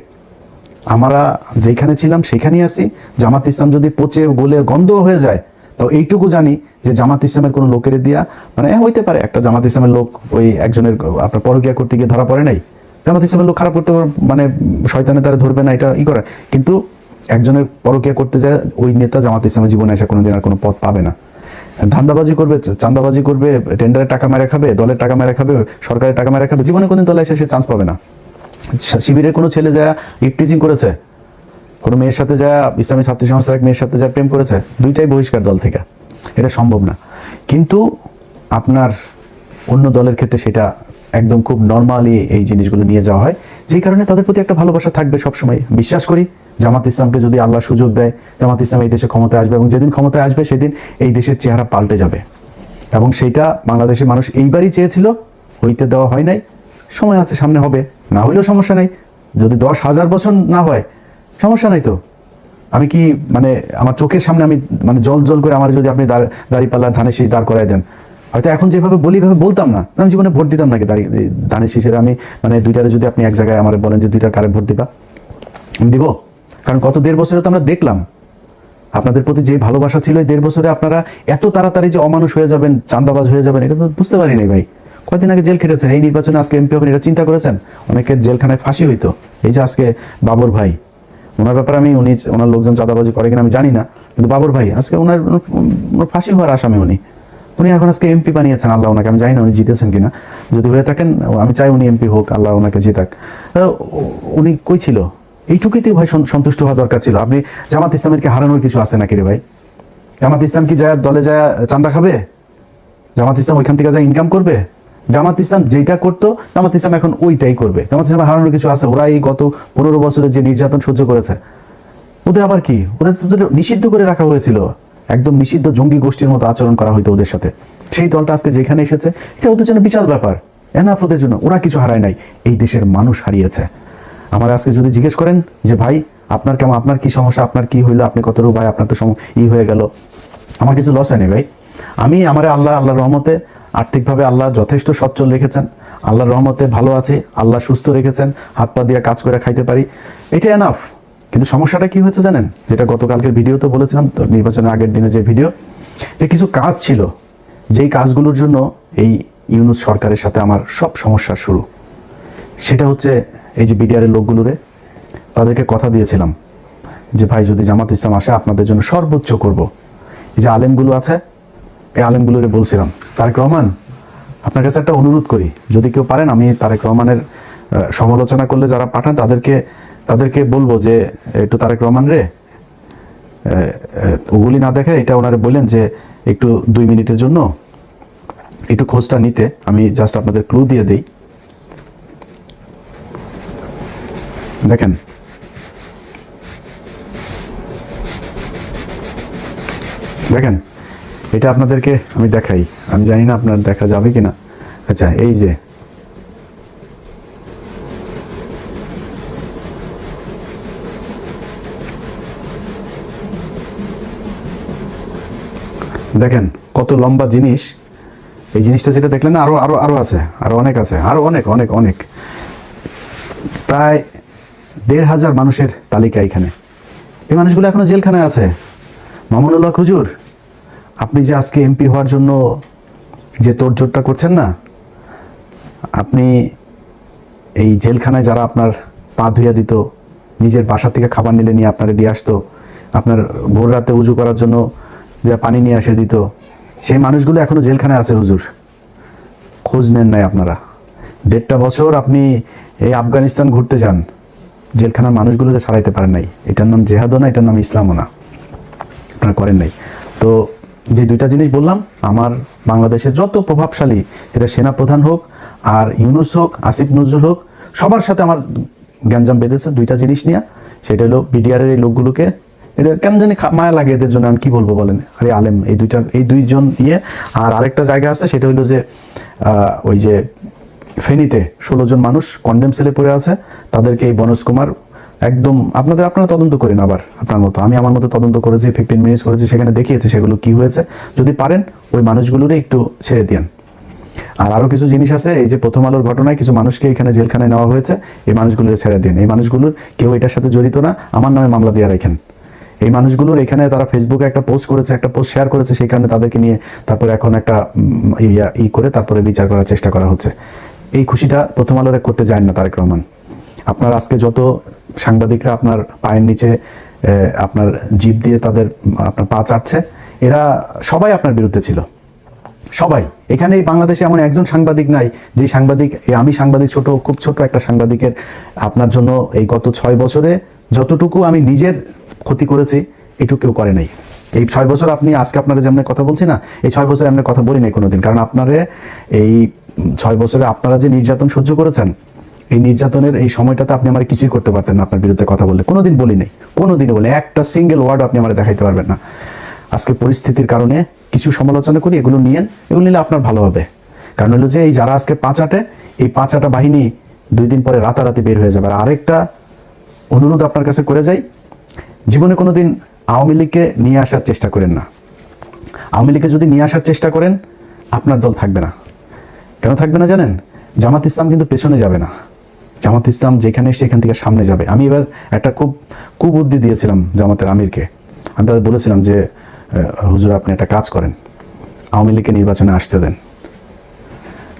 Speaker 1: আমরা যেখানে ছিলাম সেখানেই আসি। জামাত ইসলাম যদি পচে গলে গন্ধ হয়ে যায়, তো এইটুকু জানি যে জামাত ইসলামের কোনো লোকের দিয়া, মানে হইতে পারে একটা জামাত ইসলামের লোক ওই একজনের আপনার পরকিয়া করতে গিয়ে ধরা পড়ে নাই, জামাত ইসলামের লোক খারাপ করতে, মানে শয়তানে তারা ধরবে না, এটা করে। কিন্তু একজনের পরকিয়া করতে যায় ওই নেতা জামাত ইসলামের জীবনে এসে কোনোদিন আর কোনো পথ পাবে না। ধান্দাবাজি করবে, চাঁদাবাজি করবে, টেন্ডারের টাকা মেরে খাবে, দলের টাকা মেরে খাবে, সরকারের টাকা মেরে খাবে, জীবনে কোনোদিন দলে এসে সে চান্স পাবে না। শিবিরের কোনো ছেলে যায় ইফটিজিং করেছে, কোনো মেয়ের সাথে যায়, ইসলামী ছাত্রী সংস্থার এক মেয়ের সাথে যায় প্রেম করেছে, দুইটাই বহিষ্কার দল থেকে, এটা সম্ভব না। কিন্তু আপনার অন্য দলের ক্ষেত্রে সেটা একদম খুব নর্মালি এই জিনিসগুলো নিয়ে যাওয়া হয়, যেই কারণে তাদের প্রতি একটা ভালোবাসা থাকবে সবসময়। বিশ্বাস করি জামাত ইসলামকে যদি আল্লাহ সুযোগ দেয়, জামাত ইসলাম এই দেশে ক্ষমতায় আসবে, এবং যেদিন ক্ষমতায় আসবে সেদিন এই দেশের চেহারা পাল্টে যাবে। এবং সেইটা বাংলাদেশের মানুষ এইবারই চেয়েছিল, হইতে দেওয়া হয় নাই। সময় আছে, সামনে হবে, না হইলেও সমস্যা নেই। যদি 10,000 বছর না হয় সমস্যা নাই তো। আমি কি মানে আমার চোখের সামনে আমি মানে জল জল করে আমার যদি আপনি দাঁড়িপাল্লার ধানের শীষ দাঁড় করাই দেন, হয়তো এখন যেভাবে বলি এভাবে বলতাম না, আমি জীবনে ভোট দিতাম নাকি ধানের শীষের। আমি মানে দুইটারে যদি আপনি এক জায়গায় আমার বলেন যে দুইটার কারে ভোট দিবা, আমি দিব। কারণ গত 1.5 বছরে তো আমরা দেখলাম আপনাদের প্রতি যে ভালোবাসা ছিল, এই 1.5 বছরে আপনারা এত তাড়াতাড়ি যে অমানুষ হয়ে যাবেন, চাঁদাবাজ হয়ে যাবেন, এটা তো বুঝতে পারিনি ভাই। কয়দিন আগে জেল খেটেছেন, এই নির্বাচনে আজকে এমপি হবেন, এটা চিন্তা করেছেন? অনেকের জেলখানায় ফাঁসি হইতো। এই যে আজকে বাবর ভাই, ওনার ব্যাপারে আমি ওনার লোকজন চাঁদাবাজি করে কিনা আমি জানি না, কিন্তু বাবর ভাই আজকে ওনার ফাঁসি হওয়ার আসামি উনি এখন আজকে এমপি বানিয়েছেন। আল্লাহ ওনাকে, আমি জানি না উনি জিতেছেন কিনা, যদি হয়ে থাকেন আমি চাই উনি এমপি হোক, আল্লাহ ওনাকে জিতাক। উনি কই ছিল? এইটুকুতেই ভাই সন্তুষ্ট হওয়া দরকার ছিল। আপনি জামাত ইসলামের কি হারানোর কিছু আছে নাকি রে ভাই? জামাত ইসলাম কি যায় দলে যায় চাঁদা খাবে? জামাত ইসলাম ওইখান থেকে যায় ইনকাম করবে? জামাত ইসলাম যেটা করতো জামাত ইসলাম এখন ওইটাই করবে। জামাত ইসলাম হারানোর কিছু আছে? ওরা এই গত 15 বছরে যে নির্যাতন সহ্য করেছে, ওদের আবার কি? ওদের নিষিদ্ধ করে রাখা হয়েছিল, একদম নিষিদ্ধ জঙ্গি গোষ্ঠীর মতো আচরণ করা হইতো ওদের সাথে। সেই দলটা আজকে যেখানে এসেছে, এটা ওদের জন্য বিশাল ব্যাপার। এনাফ ওদের জন্য। ওরা কিছু হারায় নাই, এই দেশের মানুষ হারিয়েছে। আমার আজকে যদি জিজ্ঞেস করেন যে ভাই আপনার কেমন, আপনার কি সমস্যা, আপনার কি হইলো, আপনি কতটুকু ভাই আপনার তো হয়ে গেল, আমার কিছু লস হয়নি ভাই। আল্লাহর রহমতে আর্থিকভাবে আল্লাহ যথেষ্ট সচ্ছল রেখেছেন, আল্লাহর রহমতে ভালো আছে, আল্লাহ সুস্থ রেখেছেন, হাত পা দিয়ে কাজ করে খাইতে পারি, এটা এনাফ। কিন্তু সমস্যাটা কি হয়েছে জানেন? যেটা গতকালকের ভিডিওতে বলেছিলাম, নির্বাচনের আগের দিনে যে ভিডিও, যে কিছু কাজ ছিল, যেই কাজগুলোর জন্য এই ইউনূস সরকারের সাথে আমার সব সমস্যার শুরু। সেটা হচ্ছে এই যে বিডিআরের লোকগুলোরে, তাদেরকে কথা দিয়েছিলাম যে ভাই যদি জামাত ইসলাম আসে আপনাদের জন্য সর্বোচ্চ করব। এই যে আলেমগুলো আছে, এই আলেমগুলোরে বলছিলাম, তারেক রহমান আপনার কাছে একটা অনুরোধ করি, যদি কেউ পারেন, আমি তারেক রহমানের সমালোচনা করলে যারা পাঠান তাদেরকে বলবো যে একটু তারেক রহমান রে ওগুলি না দেখে এটা ওনারে বললেন যে একটু 2 মিনিটের জন্য একটু খোঁজটা নিতে। আমি জাস্ট আপনাদের ক্লু দিয়ে দিই। দেখেন, এটা আপনাদেরকে আমি দেখাই, আমি জানি না আপনার দেখা যাবে কিনা। আচ্ছা, এই যে দেখেন কত লম্বা জিনিস। এই জিনিসটা যেটা দেখলেন, আরো আরো আরো আছে, আরো অনেক আছে, আরো অনেক অনেক অনেক, প্রায় 1,500 মানুষের তালিকা এখানে। এই মানুষগুলো এখনো জেলখানায় আছে। মামুনুল হক হুজুর, আপনি যে আজকে এমপি হওয়ার জন্য যে তোড়জোড়টা করছেন না, আপনি এই জেলখানায় যারা আপনার পা ধুইয়া দিত, নিজের বাসা থেকে খাবার নিলে নিয়ে আপনারে দিয়ে আসতো, আপনার ভোর রাতে উজু করার জন্য যে পানি নিয়ে এসে দিত, সেই মানুষগুলো এখনো জেলখানায় আছে হুজুর। খোঁজ নেন নাই আপনারা। 1.5 বছর আপনি এই আফগানিস্তান ঘুরতে যান, জেলখানার মানুষগুলোকে ছাড়াইতে পারেন নাই। এটার নাম জেহাদও না, এটার নাম ইসলামও না, আপনারা করেন নাই। তো যে 2টা জিনিস বললাম, আমার বাংলাদেশের যত প্রভাবশালী, এটা সেনাপ্রধান হোক আর ইউনূস হোক, আসিফ নজরুল হোক, সবার সাথে আমার গ্যাঞ্জাম বেঁধেছে 2টা জিনিস নিয়ে। সেটা হলো বিডিআরের এই লোকগুলোকে, এটা কেন জানি মায়া লাগে এদের জন্য, আমি কি বলবো বলেন। আরে আলেম, এই 2জন আর আরেকটা জায়গা আছে, সেটা হলো যে ওই যে ফেনীতে 16 জন মানুষ কন্ডেম সেলে পড়ে আছে, তাদেরকে এই বনজ কুমার একদম আপনারা তদন্ত করেন, আবার আপনার মতো আমি আমার মতো তদন্ত করেছি, 15 মিনিটস করেছি, সেখানে দেখিয়েছি সেগুলো কি হয়েছে। যদি পারেন ওই মানুষগুলোরে একটু ছেড়ে দিন। আর আরো কিছু জিনিস আছে, এই যে প্রথম আলোর ঘটনায় কিছু মানুষকে এখানে জেলখানায় নেওয়া হয়েছে, এই মানুষগুলোর ছেড়ে দিন। এই মানুষগুলোর কেউ এটার সাথে জড়িত না, আমার নামে মামলা দিয়ে রাখেন। এই মানুষগুলোর এখানে তারা ফেসবুকে একটা পোস্ট করেছে, একটা পোস্ট শেয়ার করেছে, সেই কারণে তাদেরকে নিয়ে তারপরে এখন একটা করে তারপরে বিচার করার চেষ্টা করা হচ্ছে। এই খুশিটা প্রথম আলোরে করতে যায় না তারেক রহমান। আপনার আজকে যত সাংবাদিকরা আপনার পায়ের নিচে আপনার জিভ দিয়ে আপনার পা চাটছে, এরা সবাই আপনার বিরুদ্ধে ছিল, সবাই। এখানে বাংলাদেশে এমন একজন সাংবাদিক নাই যে সাংবাদিক, আমি সাংবাদিক খুব ছোট একটা সাংবাদিকের আপনার জন্য এই গত 6 বছরে যতটুকু আমি নিজের ক্ষতি করেছি এটুকু কেউ করে নাই। এই 6 বছর আপনি আজকে আপনারা যেমন কথা বলছি না, এই 6 বছরে আমরা কথা বলি নাই কোনোদিন। কারণ আপনারা এই 6 বছরে আপনারা যে নির্যাতন সহ্য করেছেন, এই নির্যাতনের এই সময়টাতে আপনি আমার কিছুই করতে পারতেন না, আপনার বিরুদ্ধে কথা বললে। কোনোদিন বলি নাই, কোনোদিনও বলে একটা সিঙ্গেল ওয়ার্ড আপনি আমার দেখাইতে পারবেন না। আজকে পরিস্থিতির কারণে কিছু সমালোচনা করি, এগুলো নিয়েন, এগুলো নিলে আপনার ভালো হবে। কারণ হলো যে এই যারা আজকে পাঁচাটে, এই পাঁচাটা বাহিনী 2 দিন পরে রাতারাতি বের হয়ে যাবে। আর আরেকটা অনুরোধ আপনার কাছে করে যাই, জীবনে কোনোদিন আওয়ামী লীগকে নিয়ে আসার চেষ্টা করেন না। আওয়ামী লীগকে যদি নিয়ে আসার চেষ্টা করেন, আপনার দল থাকবে না। কেন থাকবে না জানেন? জামাত ইসলাম কিন্তু পেছনে যাবে না। জামাত ইসলাম যেখানে সেখান থেকে সামনে যাবে। আমি এবার একটা খুব কুবুদ্ধি দিয়েছিলাম জামাতের আমিরকে। আমি তাদের বলেছিলাম যে হুজুর আপনি একটা কাজ করেন, আওয়ামী লীগকে নির্বাচনে আসতে দেন।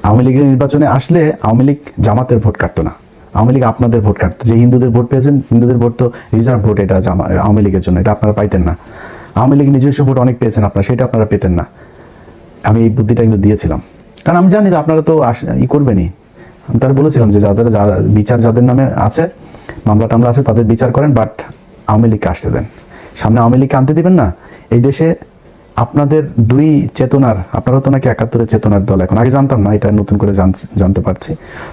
Speaker 1: আওয়ামী লীগের নির্বাচনে আসলে আওয়ামী লীগ জামাতের ভোট কাটতো না, আওয়ামী লীগ আপনাদের ভোট কাটতো। যে হিন্দুদের ভোট পেয়েছেন, হিন্দুদের ভোট তো রিজার্ভ ভোট, এটা আওয়ামী লীগের জন্য, এটা আপনারা পাইতেন না। আওয়ামী লীগ নিজস্ব ভোট অনেক পেয়েছেন আপনারা, সেটা আপনারা পেতেন না। আমি এই বুদ্ধিটা কিন্তু দিয়েছিলাম, কারণ আমি জানি যে আপনারা তো করবেনই। আমি তারা বলেছিলাম যে বিচার যাদের নামে আছে, মামলা টামলা আছে, তাদের বিচার করেন, বাট আওয়ামী লীগকে আসতে দেন। সামনে আওয়ামী লীগকে আনতে দিবেন না। এই দেশে আপনাদের 2 চেতনার, আপনারাও তো নাকি 71-এর চেতনার দল, এখন আগে জানতাম না, এটা নতুন করে জানতে পারছি।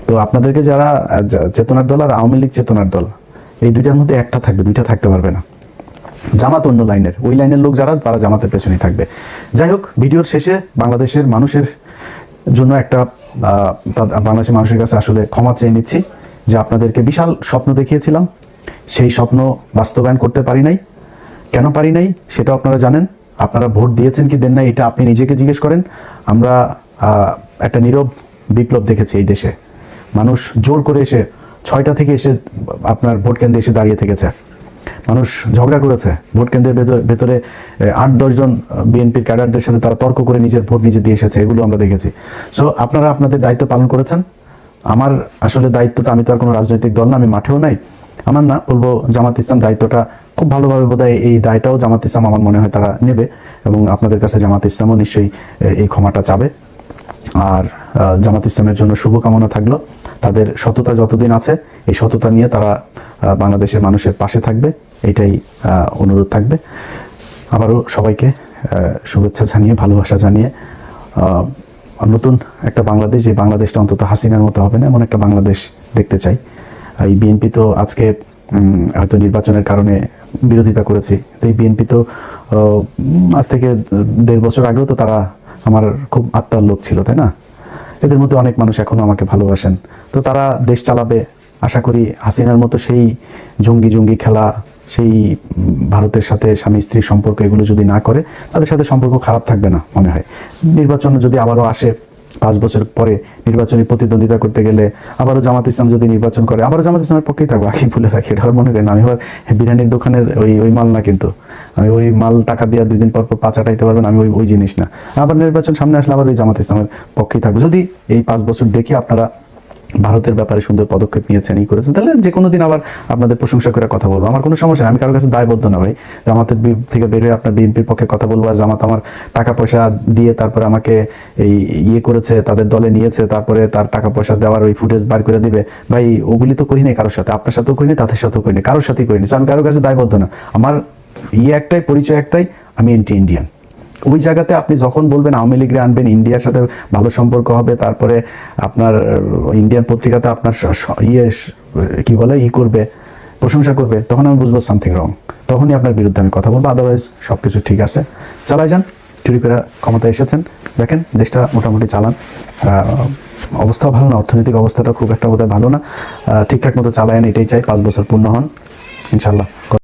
Speaker 1: তো আপনাদেরকে যারা চেতনার দল আর আওয়ামী লীগ চেতনার দল, এই 2টার মধ্যে একটা থাকবে, 2টা থাকতে পারবে না। জামাত অন্য লাইনের, ওই লাইনের লোক যারা, তারা জামাতের পেছনেই থাকবে। যাই হোক, ভিডিওর শেষে বাংলাদেশের মানুষের জন্য একটা বাংলাদেশের মানুষের কাছে আসলে ক্ষমা চেয়ে নিচ্ছি যে আপনাদেরকে বিশাল স্বপ্ন দেখিয়েছিলাম, সেই স্বপ্ন বাস্তবায়ন করতে পারি নাই। কেন পারি নাই সেটাও আপনারা জানেন। আপনারা ভোট দিয়েছেন কি দেন নাই, এটা আপনি নিজেকে জিজ্ঞেস করেন। আমরা একটা নীরব বিপ্লব দেখেছি এই দেশে। মানুষ জোর করে এসে 6টা থেকে এসে আপনার ভোট কেন্দ্রে এসে দাঁড়িয়ে থেকেছে। মানুষ ঝগড়া করেছে ভোট কেন্দ্রের ভেতরে 8-10 জন বিএনপির ক্যাডারদের সাথে তারা তর্ক করে নিজের ভোট নিজে দিয়ে এসেছে, এগুলো আমরা দেখেছি। সো আপনারা আপনাদের দায়িত্ব পালন করেছেন। আমার আসলে দায়িত্ব তো, আমি তো আর কোনো রাজনৈতিক দল না, আমি মাঠেও নাই। আমার না বলবো জামাত ইসলাম দায়িত্বটা খুব ভালোভাবে, বোধহয় এই দায়টাও জামাত ইসলাম আমার মনে হয় তারা নেবে, এবং আপনাদের কাছে জামাত ইসলামও নিশ্চয়ই এই ক্ষমাটা চাবে। আর জামাত ইসলামের জন্য শুভকামনা থাকলো। তাদের সততা যতদিন আছে, এই সততা নিয়ে তারা বাংলাদেশের মানুষের পাশে থাকবে, এটাই অনুরোধ থাকবে। আবারও সবাইকে শুভেচ্ছা জানিয়ে, ভালোবাসা জানিয়ে, নতুন একটা বাংলাদেশ, এই বাংলাদেশটা অন্তত হাসিনার মতো হবে না, এমন একটা বাংলাদেশ দেখতে চাই। এই বিএনপি তো আজকে হয়তো নির্বাচনের কারণে বিরোধিতা করেছি, তো এই বিএনপি তো আজ থেকে 1.5 বছর আগেও তো তারা আমার খুব আত্মার লোক ছিল, তাই না? এদের মধ্যে অনেক মানুষ এখনো আমাকে ভালোবাসেন। তো তারা দেশ চালাবে, আশা করি হাসিনার মতো সেই জঙ্গি খেলা, সেই ভারতের সাথে স্বামী স্ত্রীর সম্পর্ক, এগুলো যদি না করে, তাদের সাথে সম্পর্ক খারাপ থাকবে না মনে হয়। নির্বাচন যদি আবারও আসে 5 বছর পরে, নির্বাচনী প্রতিদ্বন্দ্বিতা করতে গেলে আবারও জামাত ইসলাম যদি নির্বাচন করে, আবারও জামাত ইসলামের পক্ষেই থাকবো। আগে ভুলে রাখি, এটা মনে করেন আমি আবার বিরিয়ানির দোকানের ওই মাল না, কিন্তু আমি ওই মাল টাকা দিয়ে 2 দিন পর পাচাটাইতে পারবেন, আমি ওই জিনিস না। আবার নির্বাচন সামনে আসলে আবার ওই জামাত ইসলামের পক্ষেই থাকবো। যদি এই 5 বছর দেখি আপনারা ভারতের ব্যাপারে সুন্দর পদক্ষেপ নিয়েছেন, করেছেন, তাহলে যে কোনো দিন আবার আপনাদের প্রশংসা করে কথা বলবো, আমার কোনো সমস্যা নেই। আমি কারোর কাছে দায়বদ্ধ না ভাই, জামাতের থেকে বের হয়ে আপনার বিএনপির পক্ষে কথা বলবো, আর জামাত আমার টাকা পয়সা দিয়ে তারপরে আমাকে এই করেছে, তাদের দলে নিয়েছে, তারপরে তার টাকা পয়সা দেওয়ার ওই ফুটেজ বার করে দিবে, ভাই ওগুলি তো করি নাই কারোর সাথে, আপনার সাথেও করিনি, তাদের সাথেও করিনি, কারোর সাথেই করিনি। আমি কারোর কাছে দায়বদ্ধ না। আমার একটাই পরিচয়, একটাই, আমি এন্টি ইন্ডিয়ান। ওই জায়গাতে আপনি যখন বলবেন আওয়ামী লীগরে আনবেন, ইন্ডিয়ার সাথে ভালো সম্পর্ক হবে, তারপরে আপনার ইন্ডিয়ান পত্রিকাতে আপনার কি বলে করবে, প্রশংসা করবে, তখন আমি বুঝবো সামথিং রং, তখনই আপনার বিরুদ্ধে আমি কথা বলবো। আদারওয়াইজ সবকিছু ঠিক আছে, চালাই যান। চুরি করে ক্ষমতায় এসেছেন, দেখেন দেশটা মোটামুটি চালান। অবস্থাও ভালো না, অর্থনৈতিক অবস্থাটা খুব একটা বোধহয় ভালো না, ঠিকঠাক মতো চালায়েন, এটাই চাই। 5 বছর পূর্ণ হন ইনশাল্লাহ।